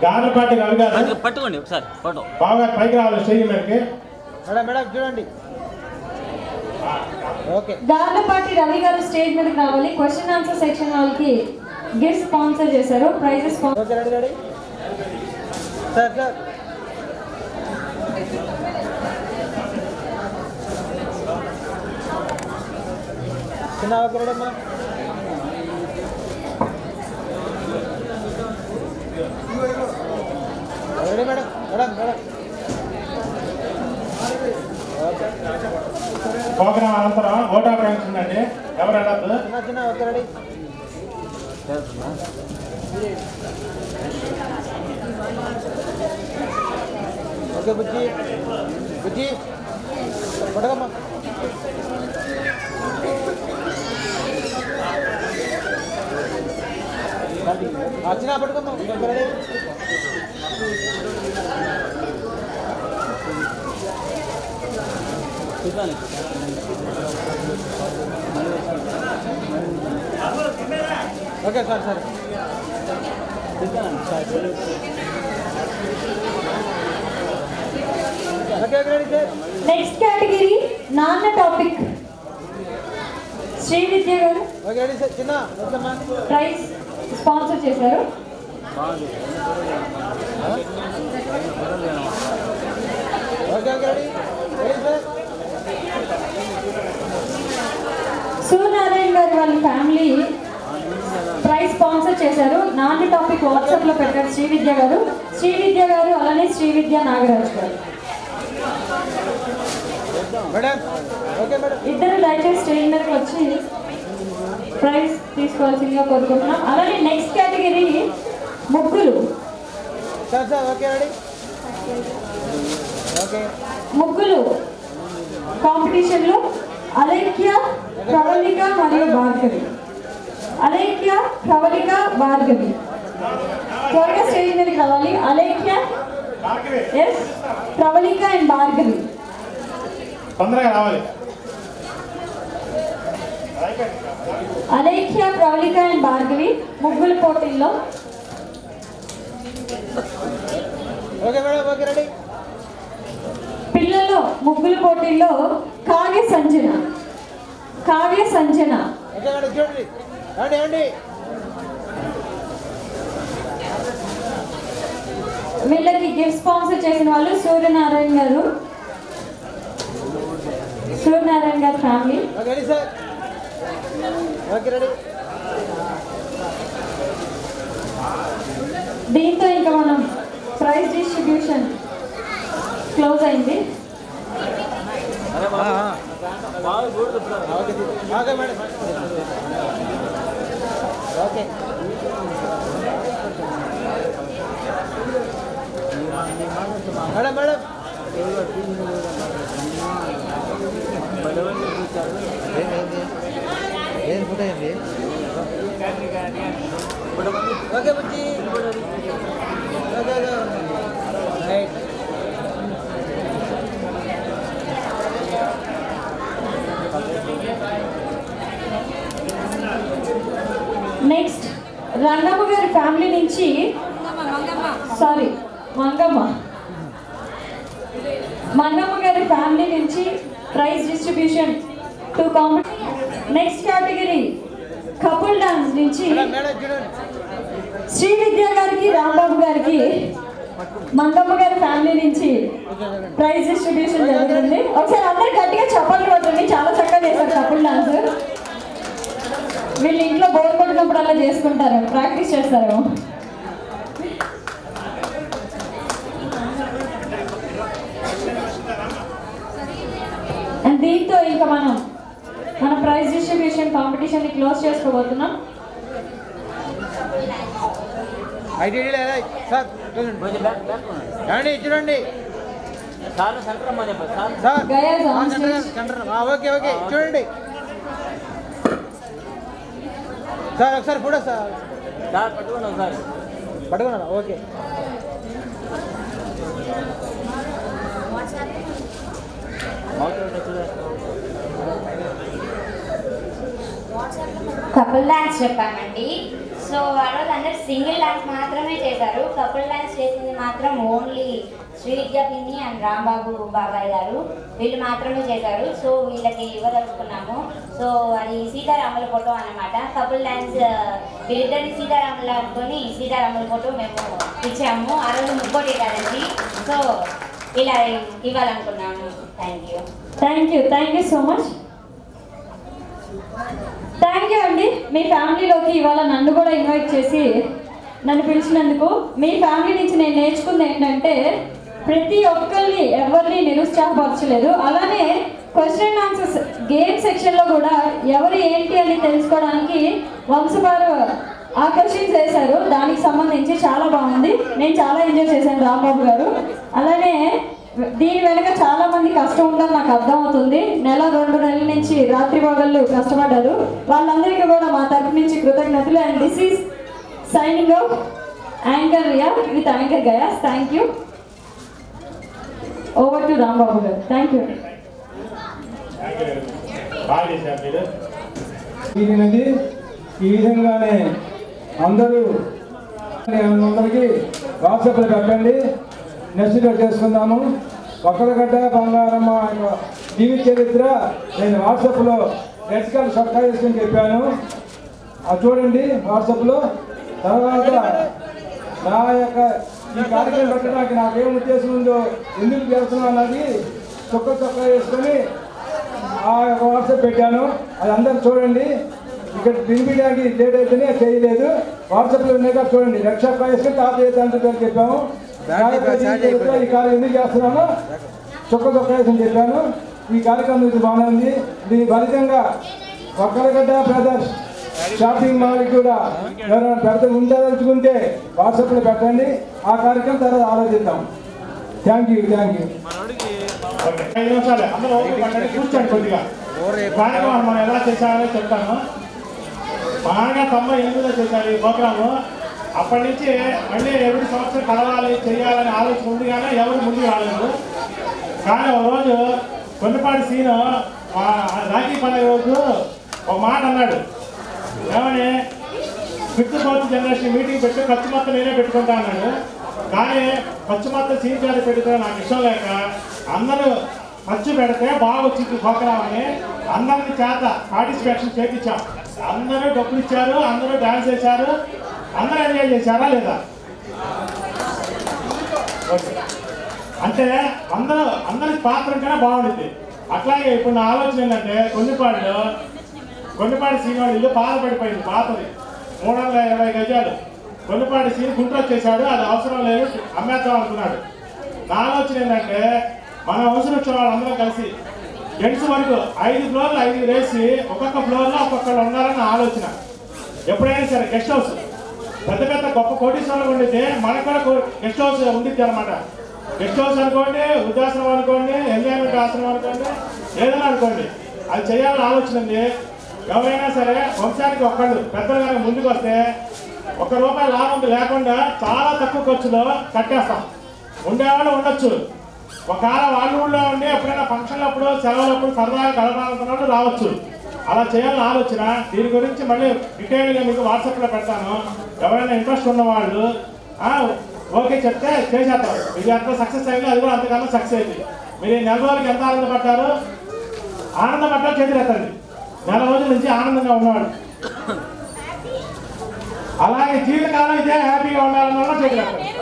గార్లపాటి రవి గారు పట్టుకోండి ఒకసారి ఫోటో. బాగా పైకి రావాలి స్టేజ్ మీదకి. మేడం చూడండి. గార్లపాటి రవి గారు స్టేజ్ మీదకి రావాలి. క్వశ్చన్ ఆన్సర్ సెక్షన్ వాళ్ళకి గిఫ్ట్ స్పాన్సర్ చేశారు. ప్రైజెస్ సార్ చిన్న ఒకరమ్మా. మేడం మేడం మేడం ప్రోగ్రామ్ అనంతరం ఓట్ ఆఫ్ థ్యాంక్స్ ఉందండి. ఎవరు అడగదు. చిన్న ఒక రెడీ. ఓకే బుజ్జి బుజ్జి పడగమ్మా. చిన్న పట్టుకోమ్మా. Ready. Okay sir sir next category నాన్న టాపిక్. శ్రీ విద్య గారు చిన్న ప్రైజ్ స్పాన్సర్ చేశారు. సూర్యనారాయణ గారు వాళ్ళ ఫ్యామిలీ ప్రైజ్ స్పాన్సర్ చేశారు. నాన్న టాపిక్ వాట్సాప్ లో పెట్టారు శ్రీ విద్య గారు. శ్రీ విద్య గారు అలానే శ్రీ విద్య నాగరాజు గారు ఇద్దరు దయచేసి స్టేజ్ మీదకి వచ్చి ప్రైజ్ తీసుకోవాల్సిందిగా కోరుకుంటున్నాం. అలానే నెక్స్ట్ కేటగిరీ ముగ్గులు. Sir sir okay ready okay. ముగ్గులు కాంపిటీషన్లో అలేఖ్య, ప్రవళిక మరియు భార్గవి. అలేఖ్య, ప్రవళిక, భార్గవి త్వరగా స్టేజ్ మీదకి రావాలి. అలేఖ్య, ఎస్, ప్రవళిక అండ్ భార్గవి తొందరగా రావాలి. అలేఖ్య, ప్రవళిక అండ్ భార్గవి ముగ్గుల పోటీల్లో. Okay madam okay ready. పిల్లలు ముగ్గుల పోటీల్లో కావ్య సంజన. కావ్య సంజన ఓకే మేడం చూడండి రండి రండి. వీళ్ళకి గిఫ్ట్ స్పాన్సర్ చేసిన వాళ్ళు సూర్యనారాయణ గారు, సూర్యనారాయణ గారి family. Okay ready sir okay ready. దీంతో ఇంకా మనం ప్రైజ్ డిస్ట్రిబ్యూషన్ క్లోజ్ అయింది. Okay okay madam okay. Madam madam ఏం ఫోటో ఏంటి? ఓకే బుజ్జి okay okay right. Next Rangamma గారి ఫ్యామిలీ నుంచి, సారీ మంగమ్మ, మంగమ్మ గారి ఫ్యామిలీ నుంచి prize distribution to competition. Next category couple dance నుంచి శ్రీ విద్యా గారికి, రాంబాబు గారికి మంగమ్మ గారి ఫ్యామిలీ నుంచి ప్రైజ్ డిస్ట్రిబ్యూషన్ జరుగుతుంది. ఒకసారి అందరు గట్టిగా చప్పట్లు కొట్టండి. చాలా చక్కగా చేశారు కపుల్ డాన్స్. వీళ్ళు ఇంట్లో బోర్ కొట్టినప్పుడు అలా చేసుకుంటారు, ప్రాక్టీస్ చేస్తారు. అండ్ దీంతో ఇంకా మనం మన ప్రైజ్ డిస్ట్రిబ్యూషన్ కాంపిటీషన్ని క్లోజ్ చేసుకోబోతున్నాం. సార్ చూడండి చూడండి ఓకే ఓకే చూడండి సార్ ఒకసారి ఫోటో సార్ పట్టుకున్నాను సార్ పట్టుకున్నాను ఓకే. కపుల్ డాన్స్ చెప్పామండి. సో ఆ రోజు అందరు సింగిల్ డాన్స్ మాత్రమే చేశారు. కపుల్ డాన్స్ చేసింది మాత్రం ఓన్లీ శ్రీ విద్యా పిన్ని అండ్ రాంబాబు బాబాయ్ గారు, వీళ్ళు మాత్రమే చేశారు. సో వీళ్ళకి ఇవ్వదలుచుకున్నాము. సో అది సీతారాముల ఫోటో అన్నమాట. కపుల్ డాన్స్ వీళ్ళిద్దరిని సీతారాములు అనుకొని సీతారాముల ఫోటో మేము ఇచ్చాము. ఆ రోజు ముక్కోటి కదండి. సో ఇలా ఇవ్వాలనుకున్నాము. Thank you thank you so much. Thank you అండి. మీ ఫ్యామిలీలోకి ఇవాళ నన్ను కూడా ఇన్వైట్ చేసి నన్ను పిలిచినందుకు. మీ ఫ్యామిలీ నుంచి నేను నేర్చుకుంది ఏంటంటే ప్రతి ఒక్కరిని ఎవరిని నిరుత్సాహపరచలేదు. అలానే క్వశ్చన్ అండ్ ఆన్సర్స్ గేమ్ సెక్షన్లో కూడా ఎవరు ఏంటి అని తెలుసుకోవడానికి వంశపారు ఆ క్వశ్చన్స్ వేశారు. దానికి సంబంధించి చాలా బాగుంది. నేను చాలా ఎంజాయ్ చేశాను రాంబాబు గారు. అలానే దీని వెనక చాలా మంది కష్టం ఉందని నాకు అర్థమవుతుంది. నెల 2 నెలల నుంచి రాత్రి పగళ్ళు కష్టపడ్డారు. వాళ్ళందరికీ కూడా మా తరపు నుంచి కృతజ్ఞతలు. And this is signing off anchor Riya with anchor Gayas. Thank you. Over to Rambabu గారు. Thank you. ఈ విధంగానే అందరూ అందరికీ వాట్సాప్లో పెట్టండి. నెక్స్ట్ చేసుకుందాము. ఒక్కరిగడ్డ బంగారమ్మ జీవిత చరిత్ర నేను వాట్సాప్లో రెడ్ కలర్ చొక్కా వేసుకొని చెప్పాను. అది చూడండి వాట్సాప్లో. తర్వాత నా యొక్క ఈ కార్యక్రమం పెట్టడానికి నాకేం ఉద్దేశం ఉందో, ఎందుకు చేస్తున్నాను అన్నది చొక్కా వేసుకొని ఆ యొక్క వాట్సాప్ పెట్టాను. అది అందరూ చూడండి. ఇక్కడ వినిపించడానికి లేట్ అయితేనే చేయలేదు. వాట్సాప్లో ఉన్నాక చూడండి. రక్షా వేసుకొని టాప్ చేద్దాంతో చెప్పాము. ఈ కార్యం ఎందుకు చేస్తున్నామో చొక్కా వేసుకొని చెప్పాను. ఈ కార్యక్రమం బాగానే ఉంది. దీని ఫలితంగా ఒక్కరిగడ్డ బ్రదర్స్ షాపింగ్ మాల్ కూడా ఎవరైనా పెడితే ఉండదలుచుకుంటే వాట్సాప్లో పెట్టండి. ఆ కార్యక్రమం తర్వాత ఆలోచిద్దాం. Thank you. 5 నిమిషాలు అందరూ కూర్చోండి కొద్దిగా. కార్యక్రమం మనం ఎలా చేశామో చెప్తాను. బాగా 98లో చేశారు ఈ ప్రోగ్రాము. అప్పటి నుంచి మళ్ళీ ఎవరి సంవత్సరం కలవాలి చేయాలని ఆలోచన ఉంది కానీ ఎవరు ముందుకు రాలేదు. కానీ ఒక రోజు కొన్నిపాటి సీను రాఖీ పండుగ రోజు ఒక మాట అన్నాడు. ఏమని ఫిఫ్త్ ఫోర్త్ జనరేషన్ మీటింగ్ పెట్టి ఖర్చు మొత్తం నేనే పెట్టుకుంటా అన్నాడు. కానీ ఖర్చు మొత్తం సీన్ చేత పెడితే నాకు ఇష్టం లేక అందరూ ఖర్చు పెడితే బాగా వచ్చింది ప్రోగ్రామ్ అని అందరిని చేత పార్టిసిపేషన్ చేయించాం. అందరూ డబ్బులు ఇచ్చారు, అందరూ డాన్స్ చేశారు, అందరూ ఎంజాయ్ చేశారా లేదా? అంటే అందరి పాత్ర ఉంటేనే బాగుంటుంది. అట్లాగే ఇప్పుడు నా ఆలోచన ఏంటంటే కొన్నిపాటి సీన్ వాళ్ళు ఇల్లు పాత పడిపోయింది, పాతది 320 గజాలు. కొన్నిపాటి సీన్ గుంటూ వచ్చేసాడు, అది అవసరం లేదు అమ్మేద్దాం అనుకున్నాడు. నా ఆలోచన ఏంటంటే మన అవసరం వచ్చిన వాళ్ళందరం కలిసి జెంట్స్ వరకు 5 ఫ్లోర్లు 5 వేసి ఒక్కొక్క ఫ్లోర్లో ఒక్కొక్కరు ఉండాలని ఆలోచన. ఎప్పుడైనా సరే గెస్ట్ హౌస్ పెద్ద పెద్ద గొప్ప కోటీశ్వరులు ఉండితే మనకు కూడా గెస్ట్ హౌస్ ఉండిద్ది అనమాట. గెస్ట్ హౌస్ అనుకోండి, వృద్ధాశ్రమం అనుకోండి, ఎంజాయ్మెంట్ ఆశ్రమం అనుకోండి, ఏదైనా అనుకోండి, అది చేయాలని ఆలోచన ఉంది. ఎవరైనా సరే వంశానికి ఒక్కళ్ళు పెద్దలు కనుక ముందుకు వస్తే ₹1 లాభం లేకుండా చాలా తక్కువ ఖర్చులో కట్టేస్తాం. ఉండేవాళ్ళు ఉండొచ్చు, ఒకవేళ వాళ్ళ ఊళ్ళో ఉండి ఎప్పుడైనా ఫంక్షన్లప్పుడు సెలవులప్పుడు సరదాగా గడపాలనుకున్నప్పుడు రావచ్చు. అలా చేయాలని ఆలోచన. దీని గురించి మళ్ళీ డీటెయిల్గా మీకు వాట్సాప్లో పెడతాను. ఎవరైనా ఇంట్రెస్ట్ ఉన్నవాళ్ళు ఓకే చెప్తే చేసేద్దాం. ఇది ఎంత సక్సెస్ అయింది, అది కూడా అంతకన్నా సక్సెస్ అయింది. మీరు ఈ 4 రోజులకి ఎంత ఆనందపడ్డారు? ఆనందపడ్డారు చేతులెత్తండి. 4 రోజుల నుంచి ఆనందంగా ఉన్నవాడు. అలాగే జీవితకాలం ఇదే హ్యాపీగా ఉండాలన్న వాళ్ళు చేతులెత్తండి.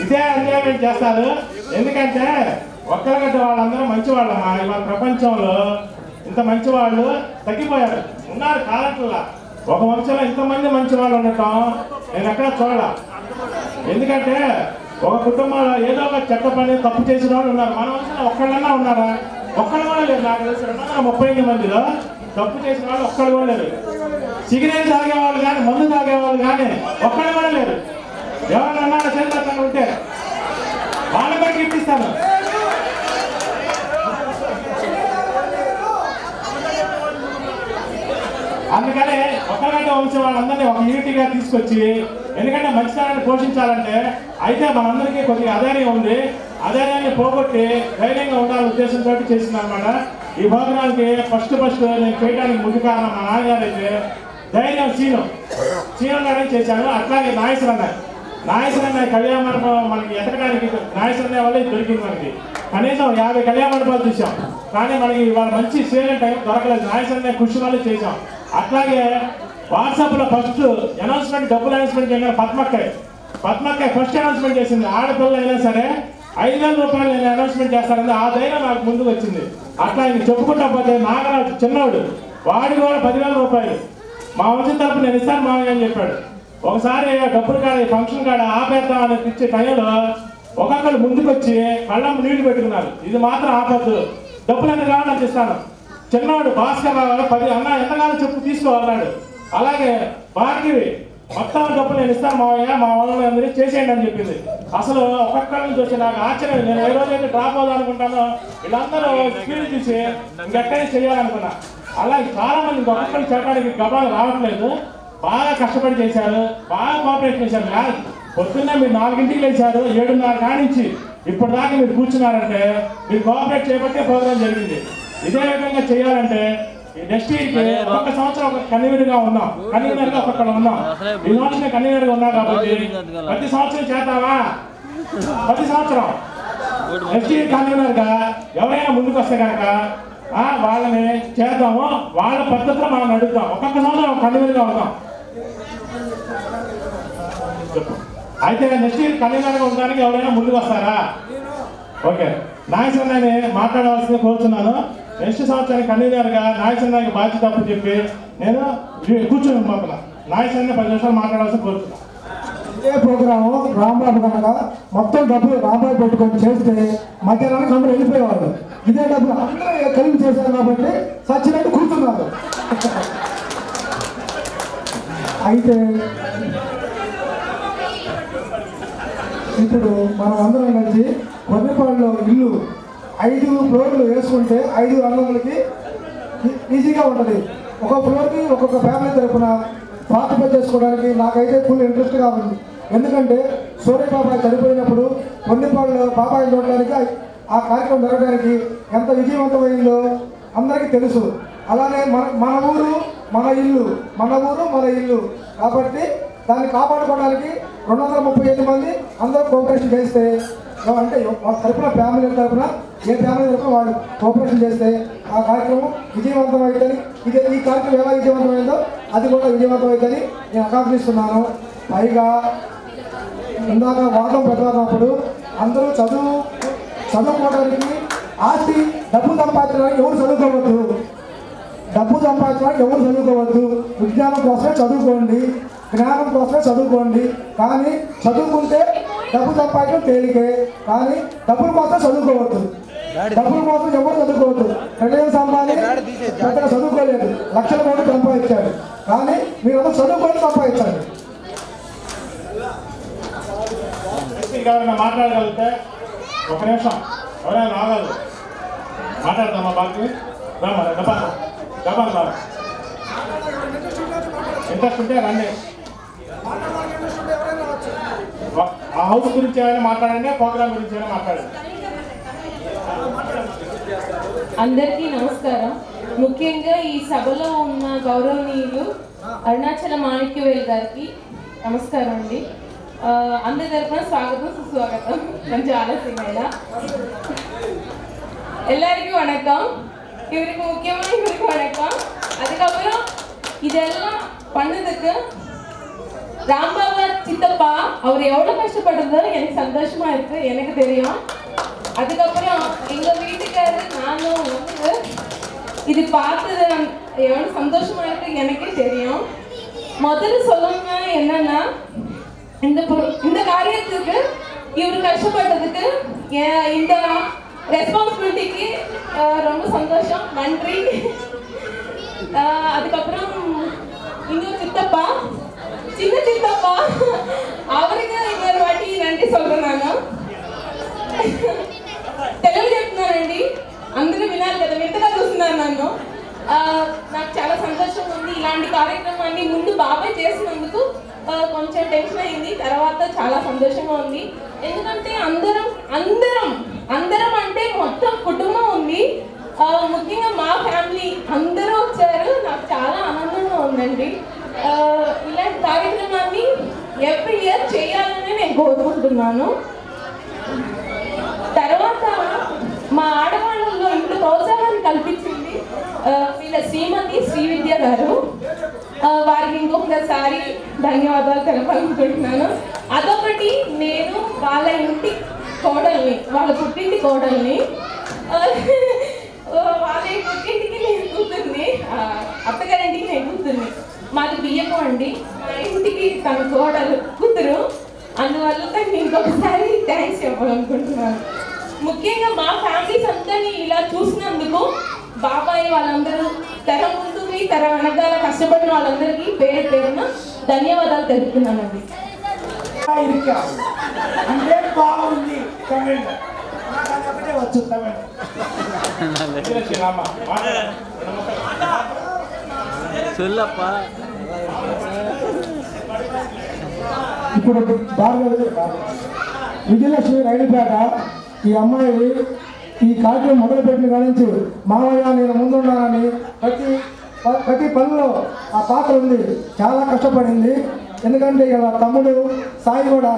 ఇదే ఎంజాయ్మెంట్ చేస్తారు. ఎందుకంటే ఒక్కరిగడ్డ వాళ్ళందరూ మంచివాళ్ళమ్మా. ఇవాళ ప్రపంచంలో ఇంత మంచి వాళ్ళు తగ్గిపోయారు. ఉన్నారు కాలట్లా. ఒక వంశంలో ఇంతమంది మంచి వాళ్ళు ఉండటం నేను ఎక్కడ చూడాల. ఎందుకంటే ఒక కుటుంబంలో ఏదో ఒక చెత్త పని తప్పు చేసిన వాళ్ళు ఉన్నారు. మన వంశంలో ఒక్కళ్ళన్నా ఉన్నారా? ఒక్కళ్ళు కూడా లేరు. నాకు తెలిసి 238 మందిలో తప్పు చేసిన వాళ్ళు ఒక్కళ్ళు కూడా లేరు. సిగరెట్ తాగేవాళ్ళు కానీ మందు తాగేవాళ్ళు కానీ ఒక్కళ్ళు కూడా లేరు. ఎవరన్నా చేతులు ఉంటే వాళ్ళని బట్టి ఇప్పిస్తాను. అందుకని ఒక్కరిగంట వంశం వాళ్ళందరినీ ఒక యూనిటీగా తీసుకొచ్చి, ఎందుకంటే మంచితనాన్ని పోషించాలంటే అయితే మనందరికీ కొద్దిగా అధైర్యం ఉంది. అధైర్యాన్ని పోగొట్టి ధైర్యంగా ఉండాలనే ఉద్దేశంతో చేసింది అనమాట. ఈ ప్రోగ్రాంకి ఫస్ట్ నేను చేయడానికి ముందు కారణం మా నాన్నగారు అయితే ధైర్యం సీను గారని చేశాను. అట్లాగే నాయసరన్న కళ్యాణ మండపం మనకి ఎతకడానికి నాయసరన్న వల్ల దొరికింది. మనకి కనీసం 50 కళ్యాణ మండపాలు చూసాం, కానీ మనకి వాళ్ళ మంచి సేల్ టైం దొరకలేదు. నాయసరన్న కృషి వల్ల చేసాం. అట్లాగే వాట్సాప్లో ఫస్ట్ అనౌన్స్మెంట్ డబ్బులు అనౌన్స్మెంట్ చేసిన పద్మక్కయ్య ఫస్ట్ అనౌన్స్మెంట్ చేసింది. ఆడపిల్లలు అయినా సరే 5,000 రూపాయలు నేను అనౌన్స్మెంట్ చేస్తానంటే ఆ ధైర్యం నాకు ముందుకు వచ్చింది. అట్లా ఇంక చెప్పుకుంటా పోతే నాగరాజు చిన్నవాడు, వాడు కూడా 10,000 రూపాయలు మా వంశం తరపు నేను ఇస్తాను మామయ్య అని చెప్పాడు. ఒకసారి డబ్బులు కాడ ఫంక్షన్ కాడ ఆపేద్దామని ఇచ్చే టైంలో ఒక్కొక్కరు ముందుకు వచ్చి కళ్ళమ్మ నీళ్లు పెట్టుకున్నారు. ఇది మాత్రం ఆపద్దు, డబ్బులు ఎంత కావాలని ఇస్తాను. చిన్నవాడు భాస్కర్ రావు 10 అన్న ఎంతకాలం చెప్పు తీసుకోవాలన్నాడు. అలాగే భార్గవి మొత్తం డబ్బులు నేను ఇస్తాను మావయ్య, మా వాళ్ళందరూ చేసేయండి అని చెప్పింది. అసలు ఒక్కొక్కరిని చూసి నాకు ఆశ్చర్యం. నేను ఏ రోజైతే డ్రాప్ అవుదాం అనుకుంటానో వీళ్ళందరూ స్పీడ్ చూసి ఇంకెక్కడే చేయాలనుకున్నా. అలాగే చాలా మంది ఒక్కొక్కరు చెప్పడానికి గబాలు రావట్లేదు. బాగా కష్టపడి చేశారు, బాగా కోఆపరేట్ చేశారు. పొద్దున్నే మీరు 4ంటికి లేచారు, 7:30 కానించి ఇప్పటిదాకా మీరు కూర్చున్నారంటే మీరు కోఆపరేట్ చేయబట్టే ప్రోగ్రాం జరిగింది. ఇదే విధంగా చేయాలంటే నెక్స్ట్ ఇయర్కి ఒక్కొక్క సంవత్సరం ఒక కన్వీనర్గా ఉన్నాం, కన్వీనర్గా ఒక్కొక్కరు ఉన్నాం. ఈ సంవత్సరం కన్వీనర్గా ఉన్నాం కాబట్టి ప్రతి సంవత్సరం చేద్దామా? ప్రతి సంవత్సరం నెక్స్ట్ ఇయర్ కన్వీనర్గా ఎవరైనా ముందుకు వస్తే కనుక వాళ్ళని చేద్దాము. వాళ్ళ పద్ధతిలో మనం నడుద్దాం. ఒక్కొక్క సంవత్సరం కన్వీనర్గా ఉన్నాం. అయితే నెక్స్ట్ ఇయర్ కన్వీనర్గా ఉండడానికి ఎవరైనా ముందుకు వస్తారా? ఓకే, నాగేశ్వరని మాట్లాడవలసింది కోరుతున్నాను. నెక్స్ట్ సంవత్సరానికి కన్వీనర్గా నాగేశ్వరకి బాధ్యత తప్పు చెప్పి నేను కూర్చొని పంపల నాగేశ్వరని 10 నిమిషాలు మాట్లాడాల్సి కోరుతున్నాను. ఇదే ప్రోగ్రాము రాంబాబు కనుక మొత్తం డబ్బులు రాంబాబు పెట్టుకొని చేస్తే మధ్యాహ్నానికి అందరూ వెళ్ళిపోయేవాళ్ళు. ఇదే డబ్బులు అందరూ కలిపి చేశారు కాబట్టి సచ్చినట్టు కూర్చున్నారు. అయితే ఇప్పుడు మనం అందరం కలిసి కొన్నిపాడులో ఇల్లు 5 ఫ్లోర్లు వేసుకుంటే 5 అన్నములకి ఈజీగా ఉంటుంది. ఒక ఫ్లోర్కి ఒక్కొక్క ఫ్యామిలీ తరఫున పార్టిసిపేట్ చేసుకోవడానికి నాకైతే ఫుల్ ఇంట్రెస్ట్గా ఉంది. ఎందుకంటే సూర్య బాబాయ్ చనిపోయినప్పుడు కొన్నిపాడులో బాబాయ్ చూడడానికి ఆ కార్యక్రమం జరగడానికి ఎంత విజయవంతమైందో అందరికీ తెలుసు. అలానే మన ఊరు మన ఇల్లు, మన ఊరు మన ఇల్లు కాబట్టి దాన్ని కాపాడుకోవడానికి 235 మంది అందరూ కోఆపరేషన్ చేస్తే, అంటే వాళ్ళ తరఫున ఫ్యామిలీ తరఫున ఏ ఫ్యామిలీ తరఫున వాళ్ళు కోఆపరేషన్ చేస్తే ఆ కార్యక్రమం విజయవంతం అవుతుంది. ఈ కార్యక్రమం ఎలా విజయవంతమైందో అది కూడా విజయవంతం అవుతుంది నేను ఆకాంక్షిస్తున్నాను. పైగా ఇందాక వాదం ప్రధానప్పుడు అందరూ చదువుకోవడానికి ఆస్తి డబ్బు సంపాదించడానికి ఎవరు చదువుకోవద్దు, విజ్ఞానం కోసమే చదువుకోండి, జ్ఞానం కోసమే చదువుకోండి. కానీ చదువుకుంటే డబ్బు సంపాదించడం తేలికే, కానీ డబ్బుల కోసం చదువుకోవద్దు. డబ్బుల కోసం ఎవరు చదువుకోవద్దు. రెండేళ్ళు సంపాదించి పెద్దగా చదువుకోలేదు, లక్షల కోట్లు సంపాదించాడు. కానీ మీరు అందరూ చదువుకొని సంపాదించాలి. ఎవరైనా మాట్లాడగలిగితే ఒక నిమిషం ఎవరైనా రాగలరు మాట్లాడతామా? బాకి డబ్బా ఇంట్రెస్ట్ ఉంటే రండి. ఆ హౌస్ గురించి ఏమైనా మాట్లాడండి, ప్రోగ్రామ్ గురించి అయినా మాట్లాడండి. అందరికీ నమస్కారం. ముఖ్యంగా ఈ సభలో ఉన్న గౌరవనీయులు అరుణాచల మాణిక్యవేల్ గారికి నమస్కారం అండి. అందరి తరఫున స్వాగతం సుస్వాగతం. కొంచెం ఆలస్యమైన எல்லாருக்கும் வணக்கம். இவருக்கு முக்கியமாக இவருக்கு வணக்கம். அதுக்கப்புறம் இதெல்லாம் பண்ணதுக்கு ராம்பாபா சித்தப்பா அவர் எவ்வளோ கஷ்டப்படுறதோ எனக்கு சந்தோஷமா இருக்கு, எனக்கு தெரியும். அதுக்கப்புறம் எங்க வீட்டுக்காரரு நானும் வந்து இது பார்த்தது எவ்வளோ சந்தோஷமா இருக்கு எனக்கே தெரியும். முதல்ல சொல்லணும்னா என்னன்னா இந்த காரியத்துக்கு இவர் கஷ்டப்பட்டதுக்கு இந்த ரெஸ்பான்சிபிலிட்டிக்கு ரொம்ப சந்தோஷம், நன்றி. அதுக்கப்புறம் இன்னொரு சித்தப்பா, சின்ன சித்தப்பா, அவருக்கு இன்னொரு வாட்டி நன்றி சொல்றேன். நான் తెలుగు చెప్తున్నానండి, అందరూ వినాలి కదా, వింతగా చూస్తున్నాను నన్ను. నాకు చాలా సంతోషంగా ఉంది. ఇలాంటి కార్యక్రమాన్ని ముందు బాబాయ్ చేసినందుకు కొంచెం టెన్షన్ అయింది, తర్వాత చాలా సంతోషంగా ఉంది. ఎందుకంటే అందరం అంటే మొత్తం కుటుంబం ఉంది. ముఖ్యంగా మా ఫ్యామిలీ అందరూ వచ్చారు, నాకు చాలా ఆనందంగా ఉందండి. ఇలాంటి కార్యక్రమాన్ని ఎవ్రీ ఇయర్ చేయాలని నేను కోరుకుంటున్నాను. తర్వాత మా ఆడవాళ్ళలో ఇంత ప్రోత్సాహాన్ని కల్పించింది వీళ్ళ శ్రీమతి శ్రీవిద్య గారు. వారికి ఇంకొకసారి ధన్యవాదాలు తెలపాలనుకుంటున్నాను. అదొకటి, నేను వాళ్ళ ఇంటి కోడల్ని, వాళ్ళ పుట్టింటి కోడల్ని, వాళ్ళ పుట్టింటికి నేను కూతుర్ని, అత్తగారింటికి నేను కూతుర్ని. మాది బియ్యపు అండి, మా ఇంటికి తన కోడలు కూతురు. అందువల్ల తనకి ఇంకొకసారి థ్యాంక్స్ చెప్పాలనుకుంటున్నాను. ముఖ్యంగా మా ఫ్యామిలీస్ అందరినీ ఇలా చూసినందుకు బాబాయ్ వాళ్ళందరూ తెర ముందు తెర వెనకాల కష్టపడిన వాళ్ళందరికీ పేరు పేరున ధన్యవాదాలు తెలుపుతున్నానండి. అంటే బాగుంది తమిళ, ఒకటే వచ్చు తమిళ. ఇప్పుడు విజయలక్ష్మి రైలుపేట ఈ అమ్మాయి ఈ కార్యక్రమం మొదలుపెట్టిన కాడి నుంచి మామయ్య నేను ముందున్నానని ప్రతి పనిలో ఆ పాత్ర ఉంది. చాలా కష్టపడింది. ఎందుకంటే ఇలా తమ్ముడు సాయి కూడా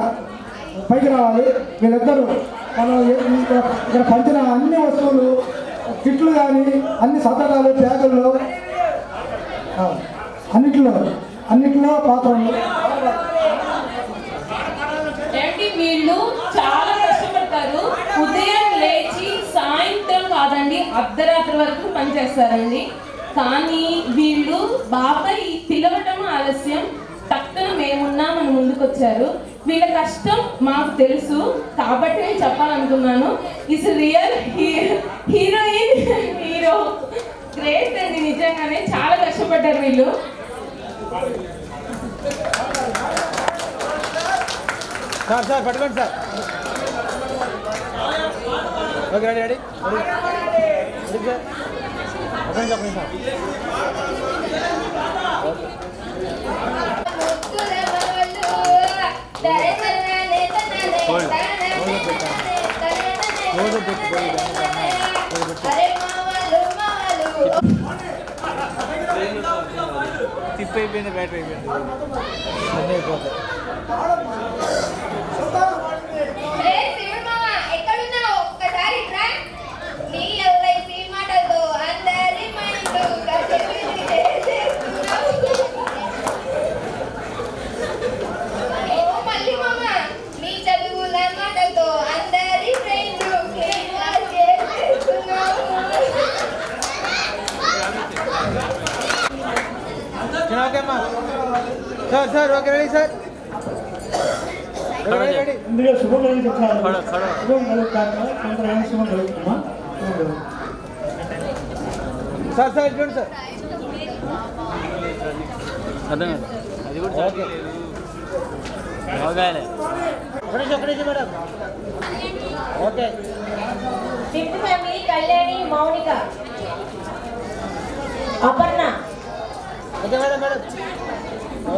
పైకి రావాలి. వీళ్ళిద్దరూ మనం ఇక్కడ పంచిన అన్ని వస్తువులు, కిట్లు కానీ అన్ని సతరాలు బ్యాగుల్లో అన్నిట్లో పాత్ర ఉంది. వీళ్ళు చాలా కష్టపడతారు. ఉదయం లేచి సాయంత్రం కాదండి అర్ధరాత్రి వరకు పనిచేస్తారండి. కానీ వీళ్ళు బాబాయ్ పిలవటం ఆలస్యం, పక్కన మేమున్నా మన ముందు ముందుకొచ్చారు. వీళ్ళ కష్టం మాకు తెలుసు కాబట్టి నేను చెప్పాలనుకున్నాను. Is real heroine hero great అండి, నిజంగానే చాలా కష్టపడ్డారు వీళ్ళు. సార్ సార్ పట్టుకోండి sir. Okay ready ready sir. చెప్పండి సార్. టిప్ అయిపోయింది, బ్యాటరీ అయిపోయింది, అన్నీ అయిపోతాయి. ఓకే అమ్మా sir sir okay ready sir. ఇందులో శుభం కలిగి చెప్తున్నారు. శుభం కలుగుతాక కొంత శుభం కలుగుతామా సార్ సార్ చూడండి సార్. అర్థం అది కూడా ఓకే బాగాలే madam. Okay fifth family Kalyani, Mounika, Aparna. Okay madam madam.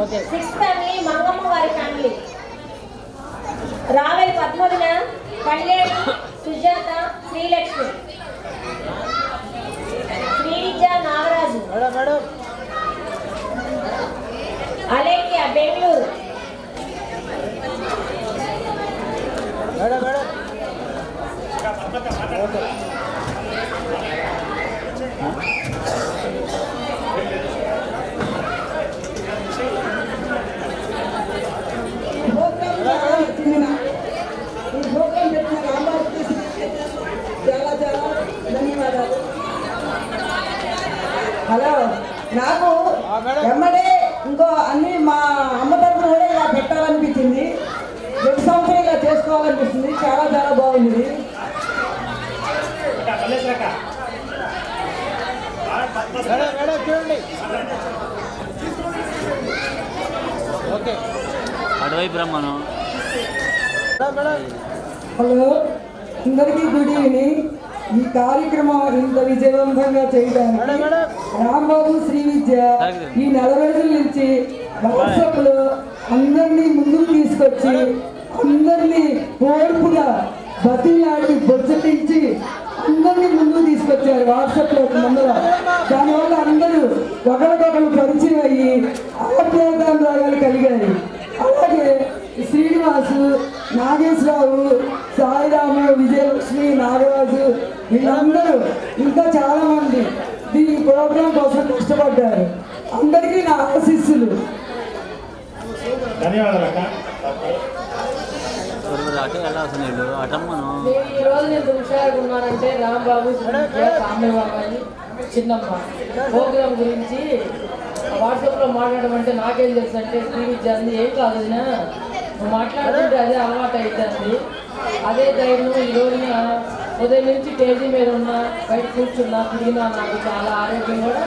Okay sixth family Mangamma వారి ఫ్యామిలీ, రావెల్ పద్మదిన, Kalyani, Sujatha, Srilakshmi, Srividya, Nagaraju, madam Alekhya, Bengaluru, madam madam. Okay చాలా చాలా ధన్యవాదాలు. హలో, నాకు ఎమ్మడే ఇంకో అన్ని మా అమ్మ తరఫున కూడా ఇలా పెట్టాలనిపించింది. ప్రతి సంవత్సరం ఇలా చేసుకోవాలనిపిస్తుంది. చాలా చాలా బాగుంది. మేడం చూడండి. ఓకే అటువైపు రమ్మను. హలో, అందరికీ గుడ్ ఈవినింగ్. ఈ కార్యక్రమం ఇంత విజయవంతంగా చేయడానికి రాంబాబు, శ్రీ విద్య ఈ 40 రోజుల నుంచి వాట్సాప్లో అందరినీ ముందుకు తీసుకొచ్చి అందరినీ ఓర్పుగా బతిలాడి బొచ్చటించి అందరినీ ముందుకు తీసుకొచ్చారు వాట్సాప్లో ముందర. దానివల్ల అందరూ ఒకరికొకరు పరిచయం అయ్యి ఆప్యాయతాలు కలిగాయి. అలాగే శ్రీనివాసు, నాగేశ్వరరావు, సాయిరాము, విజయలక్ష్మి, నాగరాజు వీళ్ళందరూ ఇంకా చాలా మంది ఈ ప్రోగ్రాం కోసం కష్టపడ్డారు. అందరికీ నా ఆశీస్సులు. ధన్యవాదాలు అక్క. అటే వెళ్ళాల్సిన అటమ్మను. ఈ రోజు నేను హుషారుగా ఉన్నానంటే రాంబాబు, సామ్యబాబాయి, చిన్నమ్మ ప్రోగ్రాం గురించి వాట్సాప్లో మాట్లాడమంటే నాకేం తెలుసు అంటే శ్రీ విద్య అంది. ఏం కాదు వదినా, నువ్వు మాట్లాడుతుంటే అదే అలవాటు అవుతుంది. అదే ధైర్యం ఈ రోజున ఉదయం నుంచి స్టేజీ మీద ఉన్నా, బయట కూర్చున్నా, తిరిగినా నాకు చాలా ఆరోగ్యం కూడా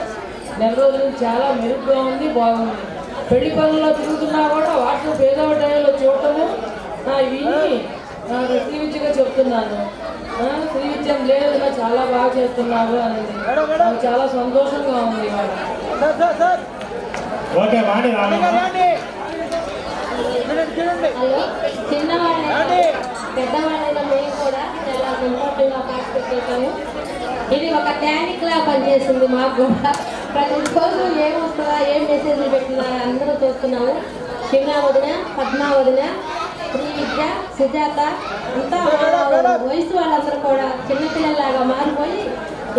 4 రోజుల నుంచి చాలా మెరుగ్గా ఉంది, బాగుంది. పెళ్లి పనుల్లో తిరుగుతున్నా కూడా వాట్సాప్ ఏదో టైంలో చూడటము విని శ్రీ విద్యగా చెప్తున్నాను. శ్రీ విద్యం లేదు, చాలా బాగా చేస్తున్నావు అనేది నాకు చాలా సంతోషంగా ఉంది. ఓకే వాణి హలో, చిన్నవాళ్ళైనా పెద్దవాళ్ళైనా మేము కూడా చాలా సంతోషంగా పార్టిసిపేట్ చేశాము. ఇది ఒక టానిక్ లా పనిచేస్తుంది మాకు కూడా. ప్రతి రోజు ఏమొస్తుందా, ఏం మెసేజ్లు పెట్టినా అందరూ చూస్తున్నాము. చిన్న వదిన, పద్మా వదిన, శ్రీ విద్య, సుజాత అంతా వయసు వాళ్ళందరూ కూడా చిన్నపిల్లలాగా మారిపోయి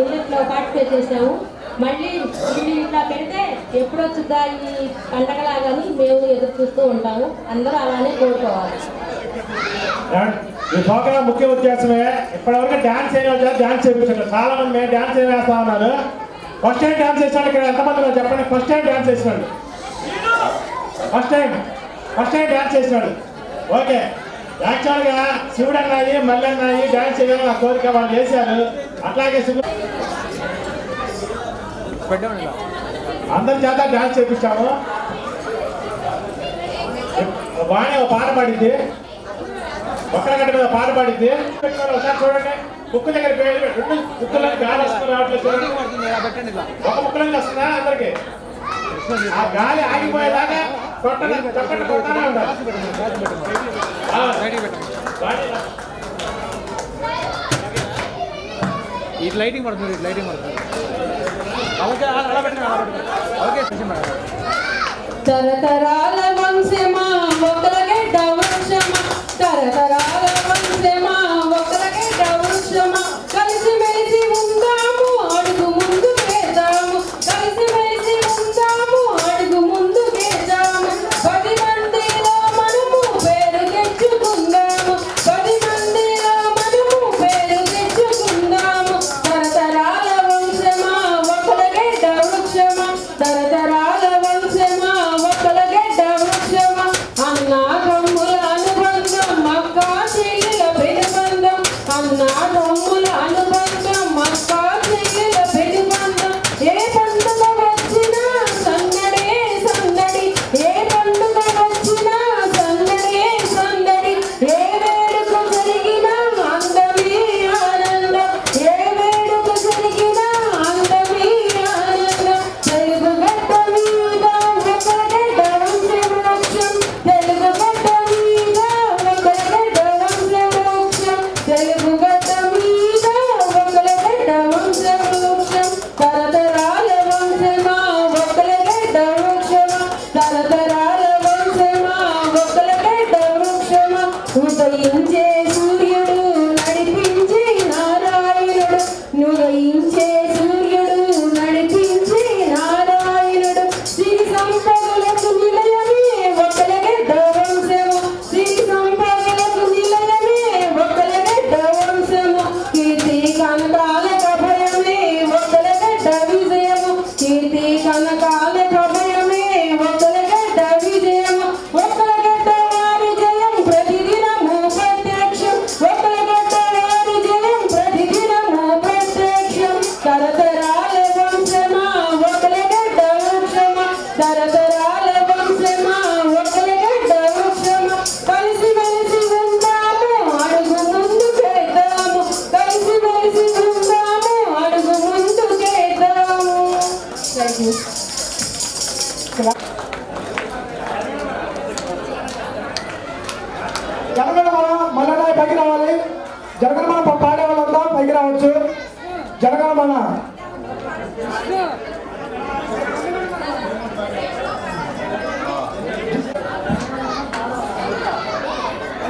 ఇందులో పార్టిసిపేట్ చేసాము. మళ్ళీ ఇట్లా పెడితే ఎప్పుడొచ్చుద్దా ఈ పండగలాగాని మేము ఎదురు చూస్తూ ఉంటాము. అందరూ అలానే కోరుకోవాలి. ఈ ప్రోగ్రాం ముఖ్య ఉద్దేశమే ఇప్పటివరకు డాన్స్ అయిన డాన్స్ చేయించారు. చాలా మంది మేము డాన్స్ ఏం వేస్తా ఉన్నారు. ఫస్ట్ టైం డాన్స్ చేసాడు ఇక్కడ ఎంతమంది చెప్పండి. ఫస్ట్ టైం డాన్స్ చేసినాడు. First time first time dance చేసినాడు. ఓకే, యాక్చువల్గా శివుడు అన్నాయి మళ్ళీ అన్నాయి డ్యాన్స్ చేయాలని నా కోరిక, వాళ్ళు చేశారు. అట్లాగే శివుడు అందరి చేత డ్యాన్స్ చేపించాము. బాగానే ఒక పాట పాడింది, ఒక్కగడ్డ మీద పాట పాడింది. ఒకసారి చూడండి, ముక్కు దగ్గర పేరు రెండు ముక్కులకి గాలి వస్తుంది రావట్లేదు చూడండి. ఒక ముక్కులకి వస్తుందా అందరికి? ఆ గాలి ఆగిపోయేదాకా చప్పట్లు కొడతానే ఉండాలి. ఇటు లైటింగ్ పడుతుంది, ఇటు లైటింగ్ పడుతుంది. ఓకే, అలా పెట్టండి, అలా పెట్టండి. ఓకే, తరతరాల వంశమా ఒకలగడ్డ వృక్షమా, తరతరాల వంశమా ఒకలగడ్డ వృక్షమా, కలిసి మెలిసి ఉందాము అడుగు ముందు వేద్దాము, కలిసి మెలిసి ఉందాము అడుగు ముందు వేద్దాము, 10 మందిలో మనము పేరు తెచ్చుకుందాము, 10 మందిలో మనము పేరు తెచ్చుకుందాము. తరతరాల వంశమా ఒకలగడ్డ వృక్షమా, తరతరాల వంశమా ఒకలగడ్డ వృక్షమా, అన్నా తమ్ముల అనుబంధం అక్క చెల్లెల పెనుబంధం, అన్నా తమ్ముల అనుబంధం అక్క చెల్లెల పెనుబంధం. ఏ పండుగ వచ్చినా సందడే సందడి, ఏ పండుగ వచ్చినా సందడే సందడి, ఏ వేడుక జరిగినా అందమే ఆనందం, ఏ వేడుక జరిగినా అందమే ఆనందం. తెలుగు గడ్డ మీద ఒకలగడ్డ వంశవృక్షం, తెలుగు గడ్డ మీద ఒకలగడ్డ వంశవృక్షం, తెలుగు గడ్డ మీద ఒకలగడ్డ వంశవృక్షం. తరతరాల వంశమా ఒకలగడ్డ వృక్షమా, తరతరాల వంశమా ఒకలగడ్డ వృక్షమా, ఉదయించే సూర్యుడు నడిపించే నారాయణుడు, నుదయించే సూర్యుడు నడిపించే నారాయణుడు, సిరి సంపదలకు నిలయమే ఒకలగడ్డ వంశము, సిరి సంపదలకు నిలయమే ఒకలగడ్డ వంశము, కీర్తి కనకాలకు అభయమే ఒకలగడ్డ విజయము, కీర్తి కనకాలకు అభయమే ఒకలగడ్డ విజయము, ఒకలగడ్డ వారి జయం ప్రతిదినము ప్రత్యక్షం, ఒకలగడ్డ వారి జయం ప్రతిదినము ప్రత్యక్షం. తరతరాల వంశమా ఒకలగడ్డ వృక్షమా, తరతరాల వంశమా ఒకలగడ్డ వృక్షమా, కలిసి మెలిసి ఉందాము అడుగు ముందుకేద్దాము, కలిసి మెలిసి ఉందాము అడుగు ముందుకేద్దాము. Thank you. జనగణమన మల్లనాయ పైకి రావాలి. జనగణమన పాడే వాళ్ళంతా పైకి రావచ్చు. జనగణమన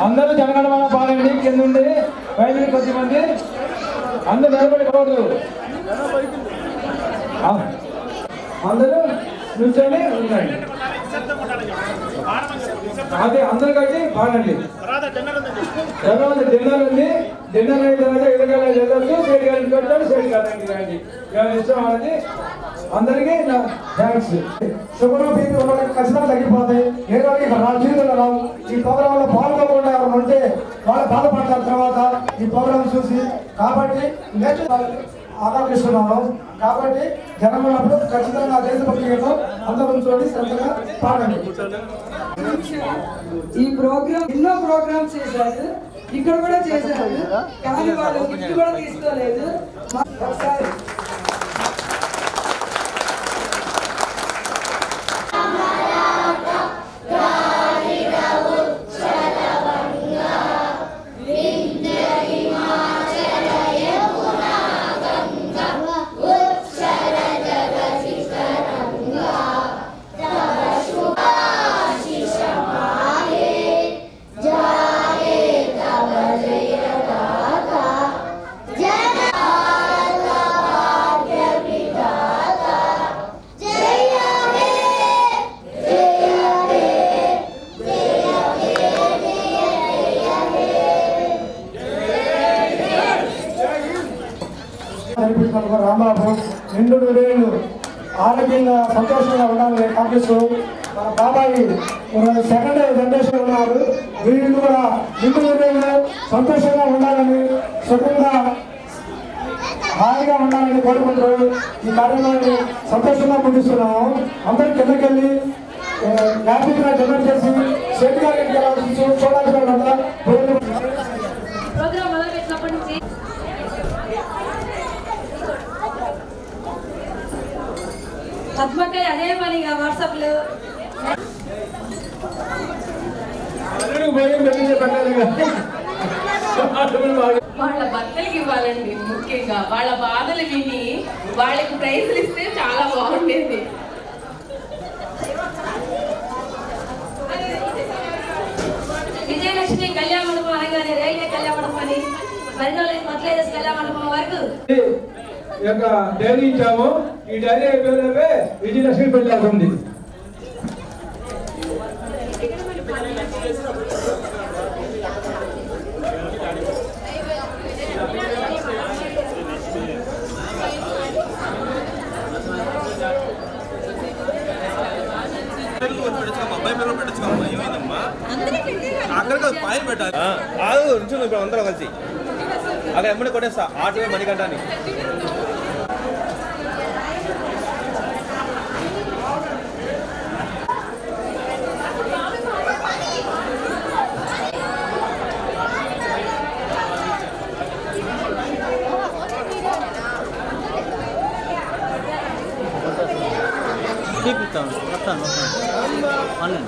అందరూ జనగణమన పాడండి. కింద ఉండి బయలుదేరి కొద్దిమంది అందరూ నిలబడి పోదు, అందరూ నుంచొని ఉండండి. అదే అందరు కలిసి పాడండి. తర్వాత డిన్నర్ ఉంది, డిన్నర్ అయిన తర్వాత ఎదురుగా వెళ్ళొచ్చు, సైడ్ గారికి వచ్చాడు, సైడ్ గారికి రండి. ఎవరి ఇష్టం వాళ్ళది. అందరికీ నా థ్యాంక్స్. షుగర్ బీపీ వాళ్ళకి ఖచ్చితంగా తగ్గిపోతాయి. ఏదో ఇక్కడ జీవితంలో రావు. ఈ ప్రోగ్రామ్ లో పాల్గొకుండా ఎవరు ఉంటే వాళ్ళు బాధపడతారు తర్వాత ఈ ప్రోగ్రామ్ చూసి. కాబట్టి నేర్చుకోవాలి ఆకాంక్షిస్తున్నాను. కాబట్టి జనం ఉన్నప్పుడు ఖచ్చితంగా దేశభక్తి గీతం అందరూ ఉంచుకొని శ్రద్ధగా పాడండి. ఈ ప్రోగ్రామ్ ఎన్నో ప్రోగ్రామ్స్ చేశారు, ఇక్కడ కూడా చేశారు, కానీ వాళ్ళు గిఫ్ట్ కూడా తీసుకోలేదు. ఒకసారి రాంబాబు నిండు 100 ఏళ్ళు ఆరోగ్యంగా సంతోషంగా ఉండాలని కాంగ్రెస్ మన బాబాయి సెకండ్ జనరేషన్ ఉన్నారు. వీళ్ళు కూడా ముందు రోజుల్లో సంతోషంగా ఉండాలని, సుఖంగా హాయిగా ఉండాలని కోరుకుంటూ ఈ కార్యక్రమాన్ని సంతోషంగా ముగిస్తున్నాము. అందరూ కిందకెళ్ళి హ్యాపీగా జనరేట్ చేసి షేట్ గారికి చూడాల్సిన ప్రోగ్రామ్ మొదలుపెట్టినప్పటి నుంచి పద్మకై అదే పనిగా వాట్సాప్లో వాళ్ళ భర్తలకి ఇవ్వాలండి. ముఖ్యంగా వాళ్ళ బాధలు విని వాళ్ళకి ప్రైజులు ఇస్తే చాలా బాగుండేది. విజయలక్ష్మి కళ్యాణ మండపం అనగానే రైల్వే కళ్యాణ మండపం అని మరినోళ్ళకి మట్లేదేసి కళ్యాణ మండపం వరకు డైరీ ఇచ్చాము. ఈ డైరీ అయిపోయినవే విజయలక్ష్మి పెళ్లి అవుతుంది. అక్కడికి పైన పెట్టాలి. ఇప్పుడు అందరూ కలిసి అక్కడ ఎమ్మడి కొట్టేస్తా ఆటమే మణికంటాన్ని. వస్తాను ఆన్లైన్